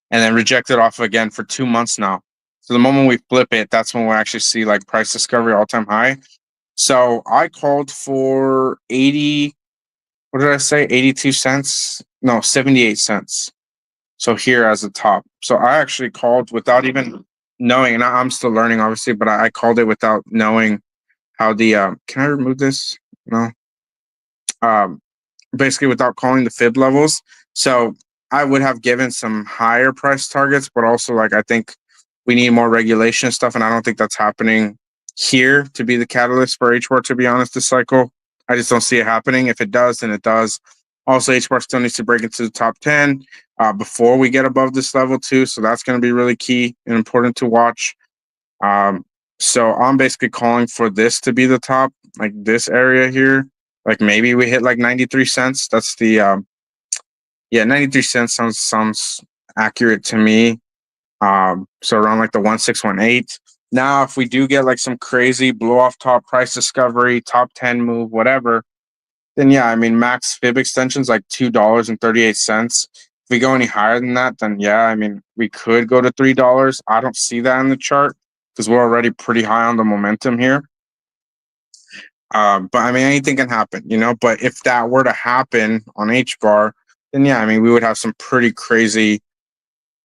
and then rejected off again for 2 months now. So the moment we flip it, that's when we actually see like price discovery all-time high. So I called for 80, what did I say? 82 cents? No, 78 cents. So here as a top. So I actually called without even knowing, and I'm still learning obviously, but I called it without knowing how the can I remove this? No. Um Basically without calling the fib levels. So I would have given some higher price targets, but also like I think we need more regulation and stuff, and I don't think that's happening here to be the catalyst for HBAR. To be honest, this cycle, I just don't see it happening. If it does, then it does. Also, HBAR still needs to break into the top 10 before we get above this level too. So that's going to be really key and important to watch. Um, so I'm basically calling for this to be the top, like this area here. Like maybe we hit like 93 cents. That's the yeah, 93 cents sounds accurate to me. So around like the 1618. Now, if we do get like some crazy blow off top price discovery, top 10 move, whatever, then yeah, I mean, max fib extension's like $2.38. If we go any higher than that, then yeah, I mean, we could go to $3. I don't see that in the chart because we're already pretty high on the momentum here. But I mean, anything can happen, you know. But if that were to happen on H bar, then yeah, I mean, we would have some pretty crazy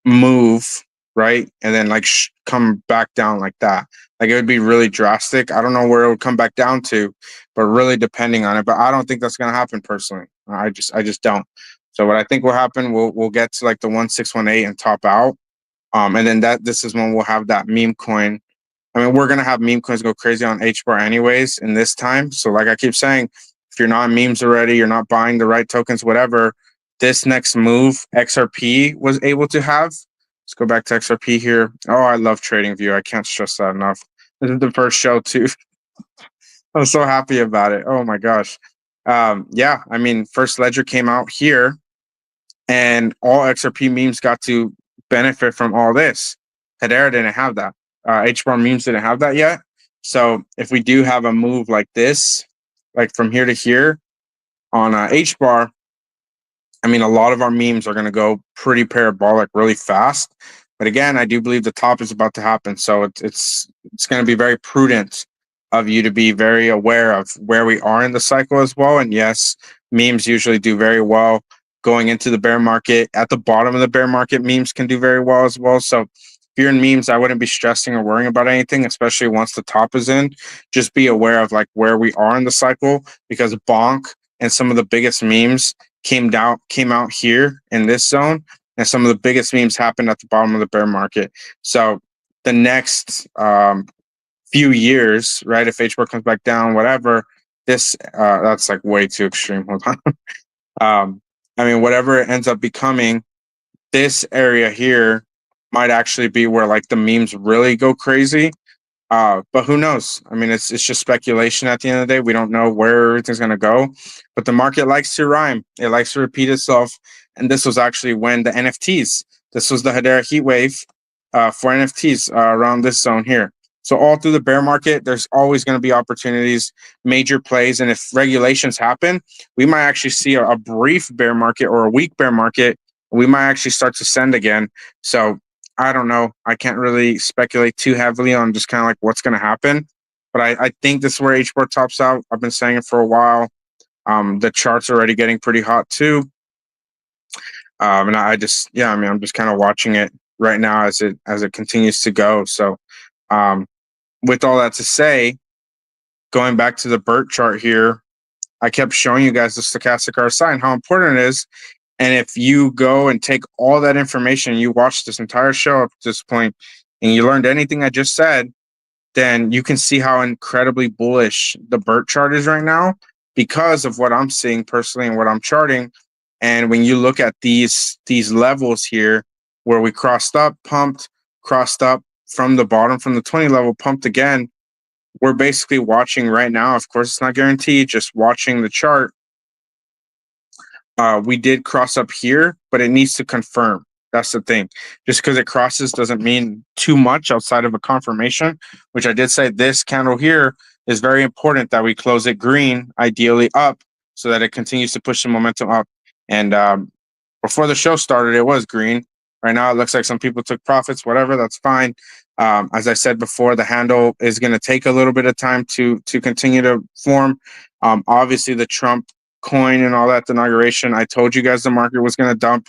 move, right? And then like come back down like that. Like it would be really drastic. I don't know where it would come back down to, but really depending on it. But I don't think that's gonna happen personally. I just don't. So what I think will happen, we'll get to like the 1618 and top out. And then this is when we'll have that meme coin. I mean, we're gonna have meme coins go crazy on H bar anyways in this time. So like I keep saying, if you're not memes already, you're not buying the right tokens, whatever. This next move XRP was able to have. Let's go back to XRP here. Oh, I love Trading View. I can't stress that enough. This is the first show too. I'm so happy about it. Oh my gosh. Yeah, I mean, First Ledger came out here and all XRP memes got to benefit from all this. Hedera didn't have that. HBAR memes didn't have that yet. So if we do have a move like this, like from here to here on HBAR, I mean, a lot of our memes are going to go pretty parabolic really fast. But again, I do believe the top is about to happen. So it's going to be very prudent of you to be very aware of where we are in the cycle as well. And yes, memes usually do very well going into the bear market. At the bottom of the bear market, memes can do very well as well. So if you're in memes, I wouldn't be stressing or worrying about anything, especially once the top is in. Just be aware of like where we are in the cycle because Bonk and some of the biggest memes came out here in this zone, and some of the biggest memes happened at the bottom of the bear market. So the next few years, right? If HBAR comes back down, whatever, this that's like way too extreme. Hold on. I mean, whatever it ends up becoming, this area here might actually be where like the memes really go crazy. But who knows? I mean, it's just speculation at the end of the day. We don't know where everything's gonna go. But the market likes to rhyme. It likes to repeat itself. And this was actually when the NFTs. This was the Hedera heat wave for NFTs around this zone here. So all through the bear market, there's always going to be opportunities, major plays, and if regulations happen, we might actually see a brief bear market or a weak bear market. We might actually start to send again. So I don't know. I can't really speculate too heavily on just kind of like what's going to happen. But I think this is where HBAR tops out. I've been saying it for a while. The chart's already getting pretty hot too. And I just, yeah, I mean, I'm just kind of watching it right now as it continues to go. So, um, with all that to say, going back to the Bert chart here, I kept showing you guys the stochastic RSI and how important it is. And if you go and take all that information, you watched this entire show up to this point, and you learned anything I just said, then you can see how incredibly bullish the Bert chart is right now because of what I'm seeing personally and what I'm charting. And when you look at these levels here, where we crossed up, pumped, crossed up from the bottom from the 20 level, pumped again, we're basically watching right now. Of course, it's not guaranteed. Just watching the chart, we did cross up here, but it needs to confirm. That's the thing. Just because it crosses doesn't mean too much outside of a confirmation, which I did say this candle here is very important that we close it green, ideally up, so that it continues to push the momentum up. And before the show started, it was green. Right now, it looks like some people took profits, whatever, that's fine. As I said before, the handle is going to take a little bit of time to continue to form. Obviously, the Trump coin and all that, the inauguration, I told you guys the market was going to dump.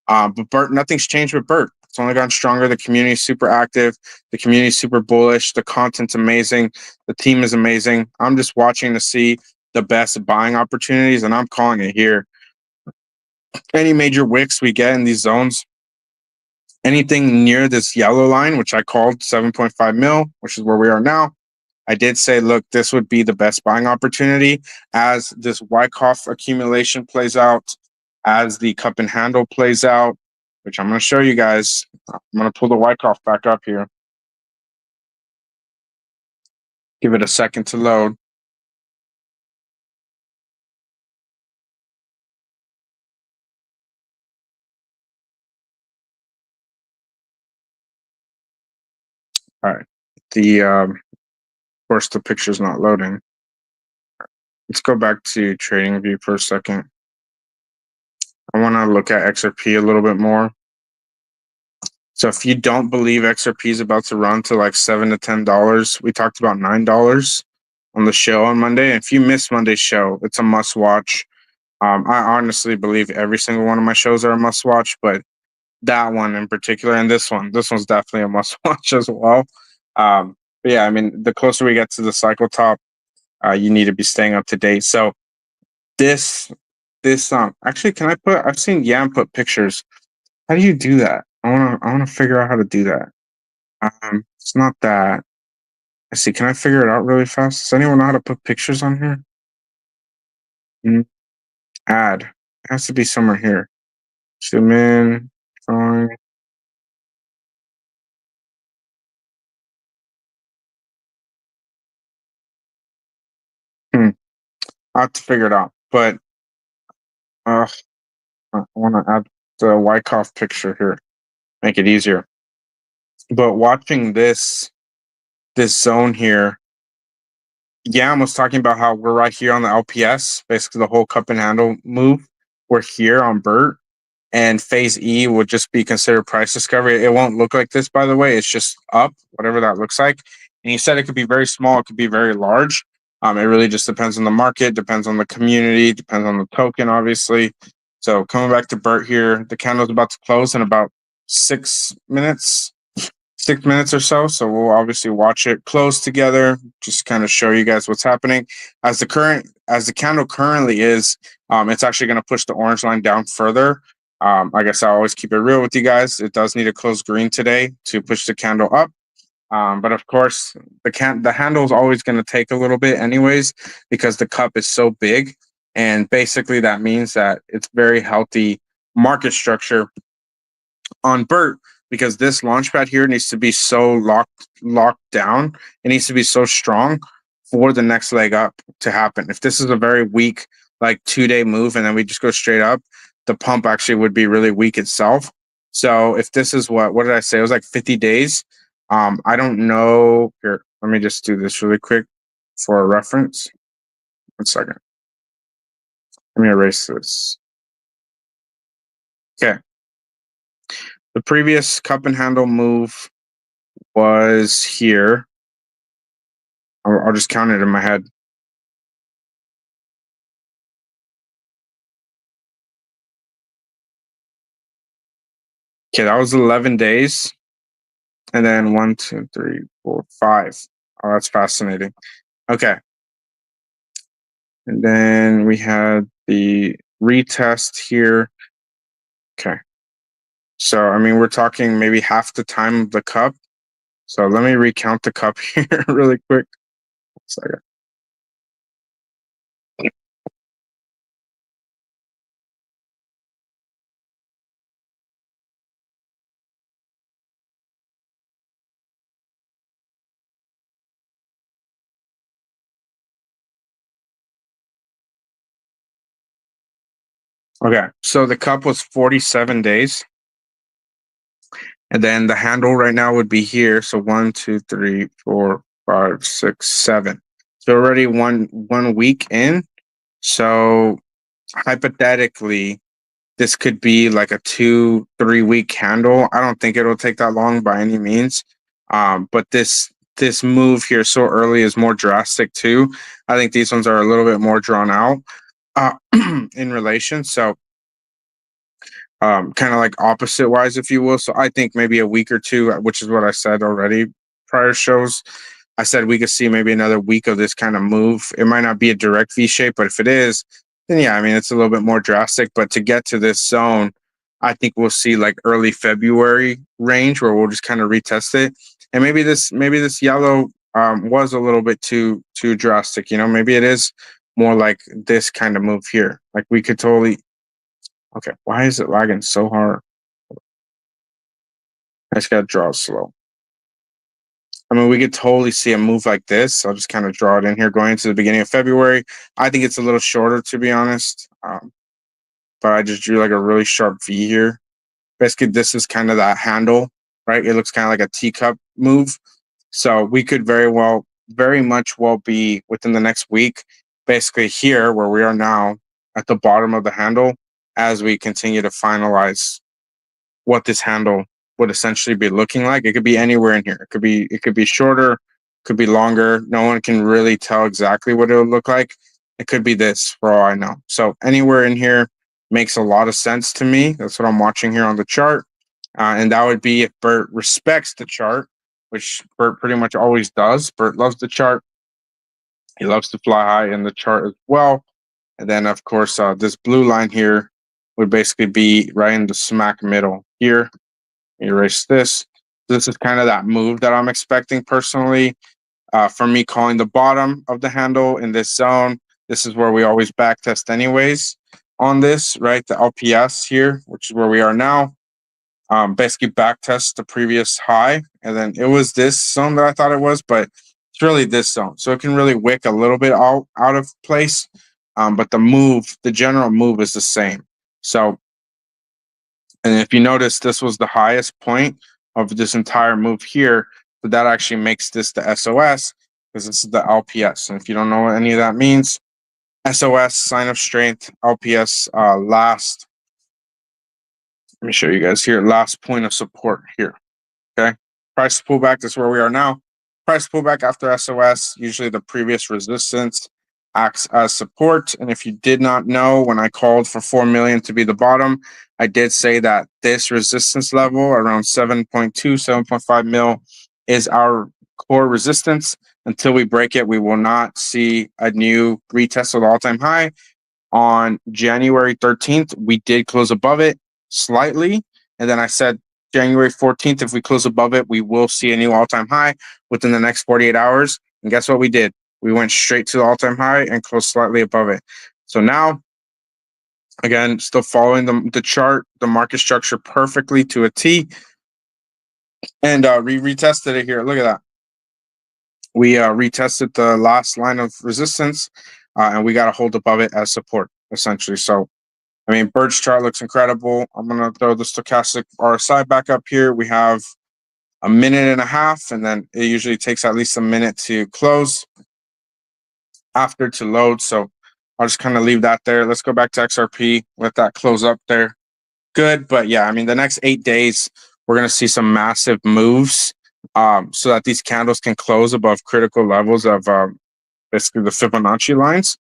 But Bert, nothing's changed with Bert. It's only gotten stronger. The community is super active. The community is super bullish. The content's amazing. The team is amazing. I'm just watching to see the best buying opportunities, and I'm calling it here. Any major wicks we get in these zones, anything near this yellow line, which I called 7.5 mil, which is where we are now, I did say, look, this would be the best buying opportunity as this Wyckoff accumulation plays out, as the cup and handle plays out, which I'm going to show you guys. I'm going to pull the Wyckoff back up here. Give it a second to load. All right. Of course, the picture's not loading. Let's go back to trading view for a second. I want to look at XRP a little bit more. So if you don't believe XRP is about to run to like $7 to $10, we talked about $9 on the show on Monday. And if you missed Monday's show, it's a must watch. I honestly believe every single one of my shows are a must watch, but that one in particular and this one's definitely a must watch as well. But yeah, I mean, the closer we get to the cycle top, you need to be staying up to date. So this actually, can I put? I've seen Yam put pictures. How do you do that? I wanna figure out how to do that. It's not that. I see. Can I figure it out really fast? Does anyone know how to put pictures on here? Mm, add. It has to be somewhere here. Zoom in. Drawing. Hmm. I have to figure it out. But uh, I want to add the Wyckoff picture here. Make it easier. But watching this zone here, Yam was talking about how we're right here on the LPS, basically the whole cup and handle move. We're here on Bert, and phase E would just be considered price discovery. It won't look like this, by the way. It's just up, whatever that looks like. And he said it could be very small, it could be very large. It really just depends on the market, depends on the community, depends on the token, obviously. So coming back to Bert here, the candle's about to close in about 6 minutes. 6 minutes or so. So we'll obviously watch it close together, just kind of show you guys what's happening. As the candle currently is, it's actually going to push the orange line down further. I guess I always keep it real with you guys. It does need to close green today to push the candle up. But of course, the handle is always going to take a little bit, anyways, because the cup is so big, and basically that means that it's very healthy market structure on Bert, because this launchpad here needs to be so locked down. It needs to be so strong for the next leg up to happen. If this is a very weak, like 2 day move, and then we just go straight up, the pump actually would be really weak itself. So if this is what did I say? It was like 50 days. I don't know. Here, let me just do this really quick for a reference. 1 second. Let me erase this. Okay. The previous cup and handle move was here. I'll just count it in my head. Okay, that was 11 days. And then 1, 2, 3, 4, 5. Oh, that's fascinating. Okay. And then we had the retest here. Okay. So, I mean, we're talking maybe half the time of the cup. So let me recount the cup here really quick. 1 second. Okay. So the cup was 47 days. And then the handle right now would be here. So 1, 2, 3, 4, 5, 6, 7. So already one week in. So hypothetically, this could be like a 2-3 week handle. I don't think it'll take that long by any means. But this move here so early is more drastic too. I think these ones are a little bit more drawn out in relation. So kind of like opposite wise, if you will. So I think maybe a week or two, which is what I said already prior shows. I said we could see maybe another week of this kind of move. It might not be a direct V shape, but if it is, then yeah, I mean, it's a little bit more drastic. But to get to this zone, I think we'll see like early February range where we'll just kind of retest it. And maybe this yellow was a little bit too drastic. Maybe it is more like this kind of move here. Like we could totally. Okay, why is it lagging so hard? I just gotta draw slow. I mean, we could totally see a move like this. I'll just kind of draw it in here going into the beginning of February. I think it's a little shorter, to be honest. But I just drew like a really sharp V here. Basically, this is kind of that handle, right? It looks kind of like a teacup move. So we could very much well be within the next week, basically here where we are now at the bottom of the handle as we continue to finalize what this handle would essentially be looking like. It could be anywhere in here. It could be shorter, could be longer. No one can really tell exactly what it would look like. It could be this for all I know. So anywhere in here makes a lot of sense to me. That's what I'm watching here on the chart. And that would be if Bert respects the chart, which Bert pretty much always does. Bert loves the chart. He loves to fly high in the chart as well. And then, of course, this blue line here would basically be right in the smack middle here. Erase this. This is kind of that move that I'm expecting personally. For me, calling the bottom of the handle in this zone. This is where we always back test, anyways, on this, right? The LPS here, which is where we are now. Basically back test the previous high, and then it was this zone that I thought it was, but it's really this zone. So it can really wick a little bit out of place, but the general move is the same. So, and if you notice, this was the highest point of this entire move here. So that actually makes this the SOS because this is the LPS. And if you don't know what any of that means, SOS, sign of strength, LPS, last. Let me show you guys here. Last point of support here. Okay. Price pullback, that's where we are now. Price pullback after SOS, usually the previous resistance acts as support. And if you did not know, when I called for 4 million to be the bottom, I did say that this resistance level around 7.2, 7.5 mil is our core resistance. Until we break it, we will not see a new retest of the all-time high. On January 13th, we did close above it slightly. And then I said January 14th, if we close above it, we will see a new all-time high within the next 48 hours. And guess what we did? We went straight to the all-time high and closed slightly above it. So now, again, still following the chart, the market structure perfectly to a T. And we retested it here. Look at that. We retested the last line of resistance, and we got to hold above it as support, essentially. So I mean, Bert's chart looks incredible. I'm going to throw the stochastic RSI back up here. We have a minute and a half, and then it usually takes at least a minute to close after to load. So I'll just kind of leave that there. Let's go back to XRP, let that close up there. Good. But yeah, I mean, the next 8 days, we're going to see some massive moves so that these candles can close above critical levels of basically the Fibonacci lines.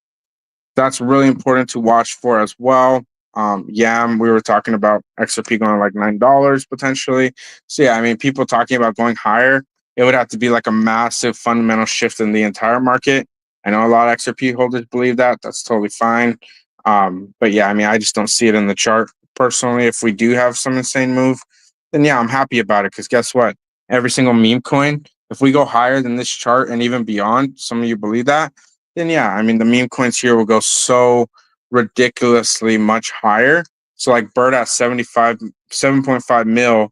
That's really important to watch for as well. Yam, we were talking about XRP going like $9 potentially. So yeah, I mean, people talking about going higher, it would have to be like a massive fundamental shift in the entire market. I know a lot of XRP holders believe that. That's totally fine. But yeah, I mean, I just don't see it in the chart personally. If we do have some insane move, then yeah, I'm happy about it because guess what? Every single meme coin, if we go higher than this chart and even beyond, some of you believe that, then yeah, I mean, the meme coins here will go so ridiculously much higher. So like Bert at 7.5 mil,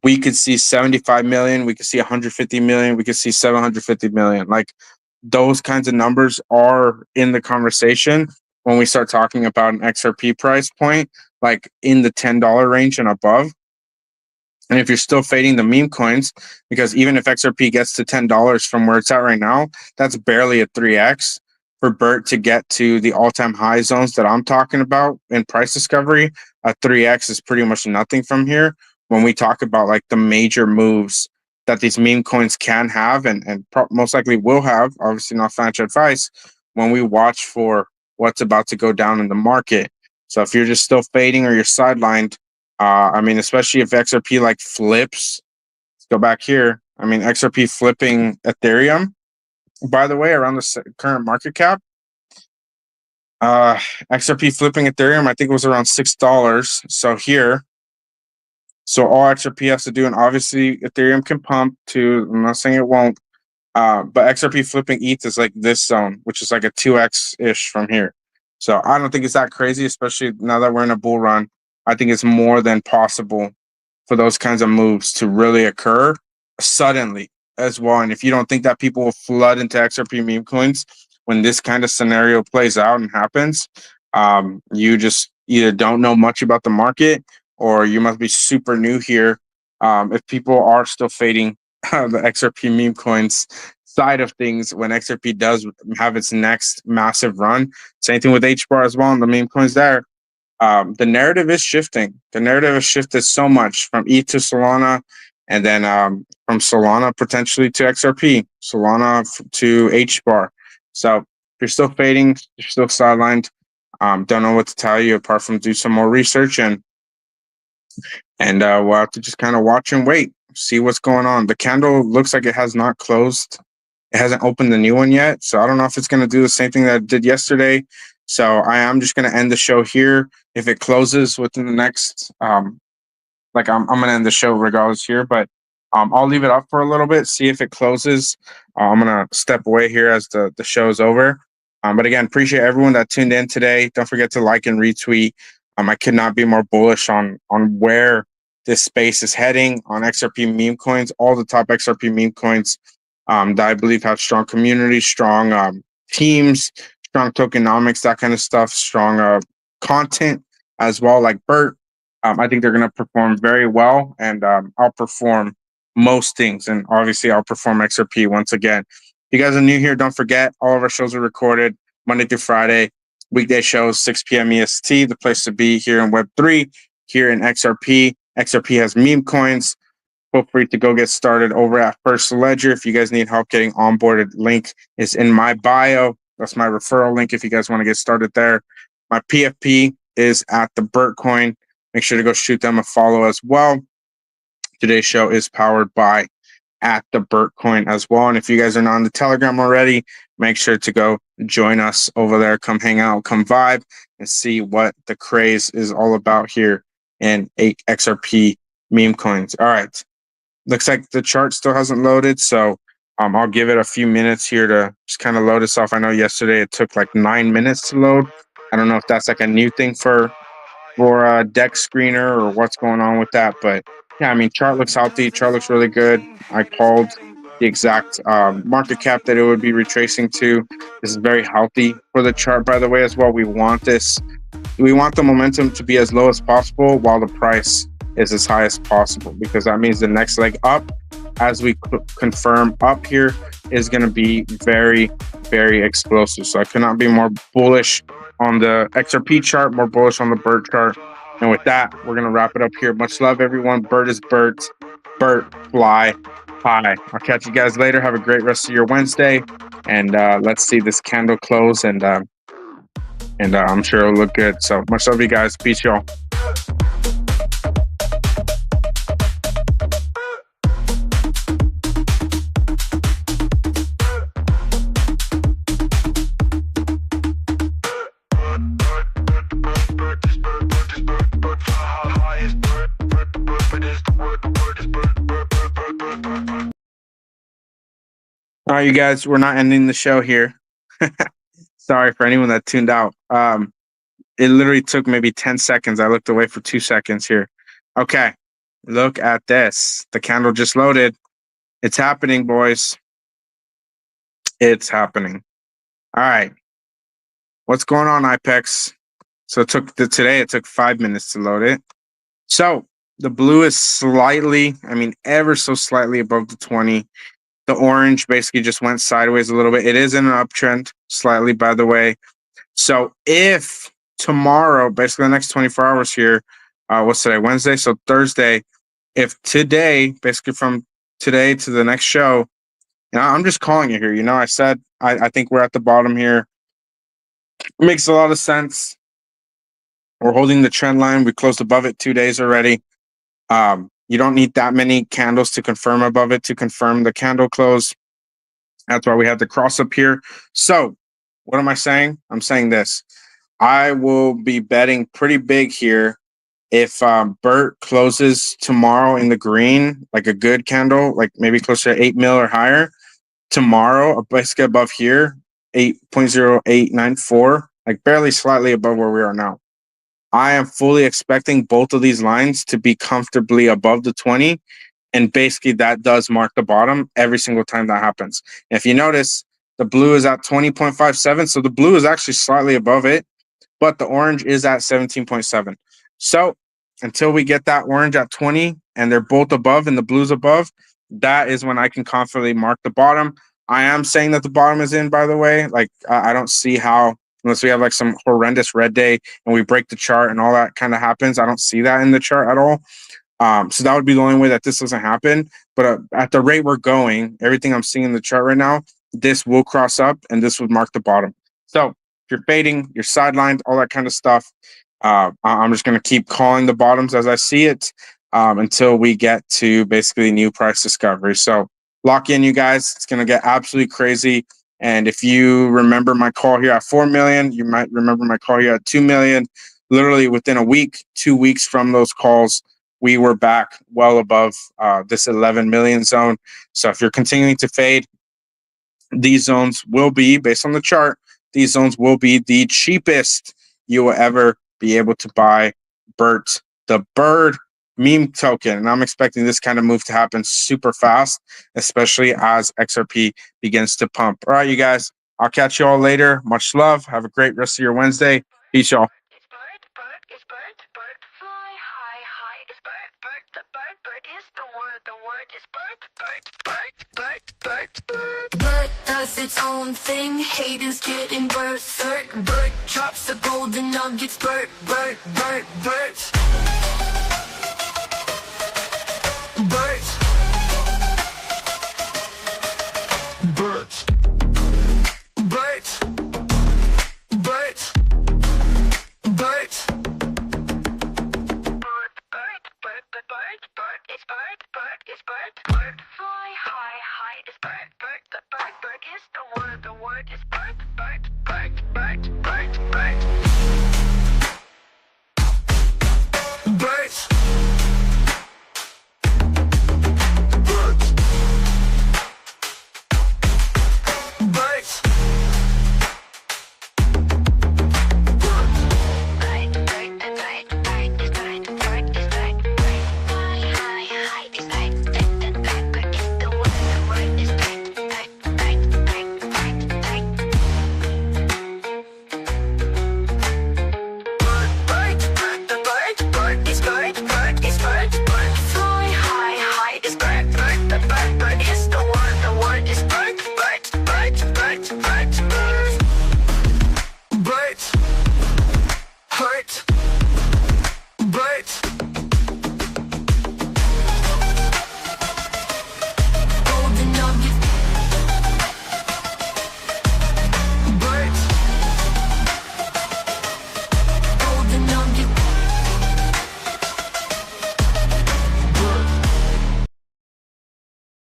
we could see 75 million, we could see 150 million, we could see 750 million. Like those kinds of numbers are in the conversation when we start talking about an XRP price point, like in the $10 range and above. And if you're still fading the meme coins, because even if XRP gets to $10 from where it's at right now, that's barely a 3x. For Bert to get to the all-time high zones that I'm talking about in price discovery, a 3x is pretty much nothing from here. When we talk about like the major moves that these meme coins can have and most likely will have, obviously not financial advice, when we watch for what's about to go down in the market. So if you're just still fading or you're sidelined, I mean, especially if XRP like flips, let's go back here. I mean, XRP flipping Ethereum, by the way, around the current market cap. XRP flipping Ethereum, I think it was around $6. So here, so all XRP has to do, and obviously Ethereum can pump too. I'm not saying it won't, but XRP flipping ETH is like this zone, which is like a 2x ish from here. So I don't think it's that crazy, especially now that we're in a bull run. I think it's more than possible for those kinds of moves to really occur suddenly as well. And if you don't think that people will flood into XRP meme coins when this kind of scenario plays out and happens, you just either don't know much about the market or you must be super new here. If people are still fading the XRP meme coins side of things when XRP does have its next massive run. Same thing with HBAR as well, and the meme coins there. The narrative is shifting. The narrative has shifted so much from ETH to Solana, and then from Solana potentially to XRP, Solana to HBAR. So if you're still fading, you're still sidelined. Don't know what to tell you apart from do some more research and we'll have to just kind of watch and wait, see what's going on. The candle looks like it has not closed. It hasn't opened the new one yet, so I don't know if it's going to do the same thing that it did yesterday. So I am just going to end the show here. If it closes within the next like I'm gonna end the show regardless here, but I'll leave it up for a little bit, see if it closes. I'm gonna step away here as the show is over. But again, appreciate everyone that tuned in today. Don't forget to like and retweet. I could not be more bullish on where this space is heading on XRP meme coins. All the top XRP meme coins that I believe have strong communities, strong teams, strong tokenomics, that kind of stuff, strong content as well, like Bert. I think they're going to perform very well and outperform most things, and obviously outperform XRP once again. If you guys are new here, don't forget all of our shows are recorded Monday through Friday, weekday shows 6 p.m. EST. The place to be here in Web3, here in XRP. XRP has meme coins. Feel free to go get started over at First Ledger. If you guys need help getting onboarded, link is in my bio. That's my referral link if you guys want to get started there. My PFP is at the Bert coin. Make sure to go shoot them a follow as well. Today's show is powered by at the Bert coin as well. And if you guys are not on the Telegram already, make sure to go join us over there. Come hang out, come vibe, and see what the craze is all about here in XRP meme coins. All right. Looks like the chart still hasn't loaded, so I'll give it a few minutes here to just kind of load us off. I know yesterday it took like 9 minutes to load. I don't know if that's like a new thing for a deck screener or what's going on with that, but yeah, I mean, chart looks healthy. Chart looks really good. I called the exact market cap that it would be retracing to. This is very healthy for the chart, by the way, as well. We want the momentum to be as low as possible while the price is as high as possible, because that means the next leg up, as we confirm up here, is going to be very, very explosive. So I could not be more bullish on the XRP chart, more bullish on the Bert chart. And with that, we're going to wrap it up here. Much love, everyone. Bert is Bert. Bert, fly high. I'll catch you guys later. Have a great rest of your Wednesday. And let's see this candle close. And I'm sure it'll look good. So much love, you guys. Peace, y'all. All right, you guys, we're not ending the show here. Sorry for anyone that tuned out. It literally took maybe 10 seconds. I looked away for 2 seconds here. Okay, look at this. The candle just loaded. It's happening, boys. It's happening. All right. What's going on, IPEX? So today it took 5 minutes to load it. So the blue is slightly, ever so slightly above the 20. The orange basically just went sideways a little bit. It is in an uptrend slightly, by the way. So if tomorrow, basically the next 24 hours here, what's today? Wednesday. So Thursday, if today, basically from today to the next show, I'm just calling it here. I said, I think we're at the bottom here. It makes a lot of sense. We're holding the trend line. We closed above it 2 days already. You don't need that many candles to confirm above it to confirm the candle close. That's why we have the cross up here. So what am I saying? I'm saying this. I will be betting pretty big here if Bert closes tomorrow in the green, like a good candle, like maybe closer to 8 mil or higher. Tomorrow, basically above here, 8.0894, like barely slightly above where we are now. I am fully expecting both of these lines to be comfortably above the 20. And basically that does mark the bottom every single time that happens. And if you notice, the blue is at 20.57. So the blue is actually slightly above it, but the orange is at 17.7. So until we get that orange at 20 and they're both above and the blue's above, that is when I can confidently mark the bottom. I am saying that the bottom is in, by the way. Like, I don't see how, unless we have like some horrendous red day and we break the chart and all that kind of happens. I don't see that in the chart at all. So that would be the only way that this doesn't happen. But at the rate we're going, everything I'm seeing in the chart right now, this will cross up and this would mark the bottom. So if you're fading, you're sidelined, all that kind of stuff, I'm just going to keep calling the bottoms as I see it until we get to basically new price discovery. So lock in, you guys. It's going to get absolutely crazy. And if you remember my call here at 4 million, you might remember my call here at 2 million. Literally within a week, 2 weeks from those calls, we were back well above this 11 million zone. So if you're continuing to fade, these zones will be, based on the chart, these zones will be the cheapest you will ever be able to buy Bert the Bird meme token. And I'm expecting this kind of move to happen super fast, especially as XRP begins to pump. All right, you guys, I'll catch you all later. Much love. Have a great rest of your Wednesday. Peace, y'all. It's Bert, fly high, high. It's Bert is the word is Bert. Bert does its own thing, haters getting berserk. Bert drops the golden nuggets, Bert. Bert.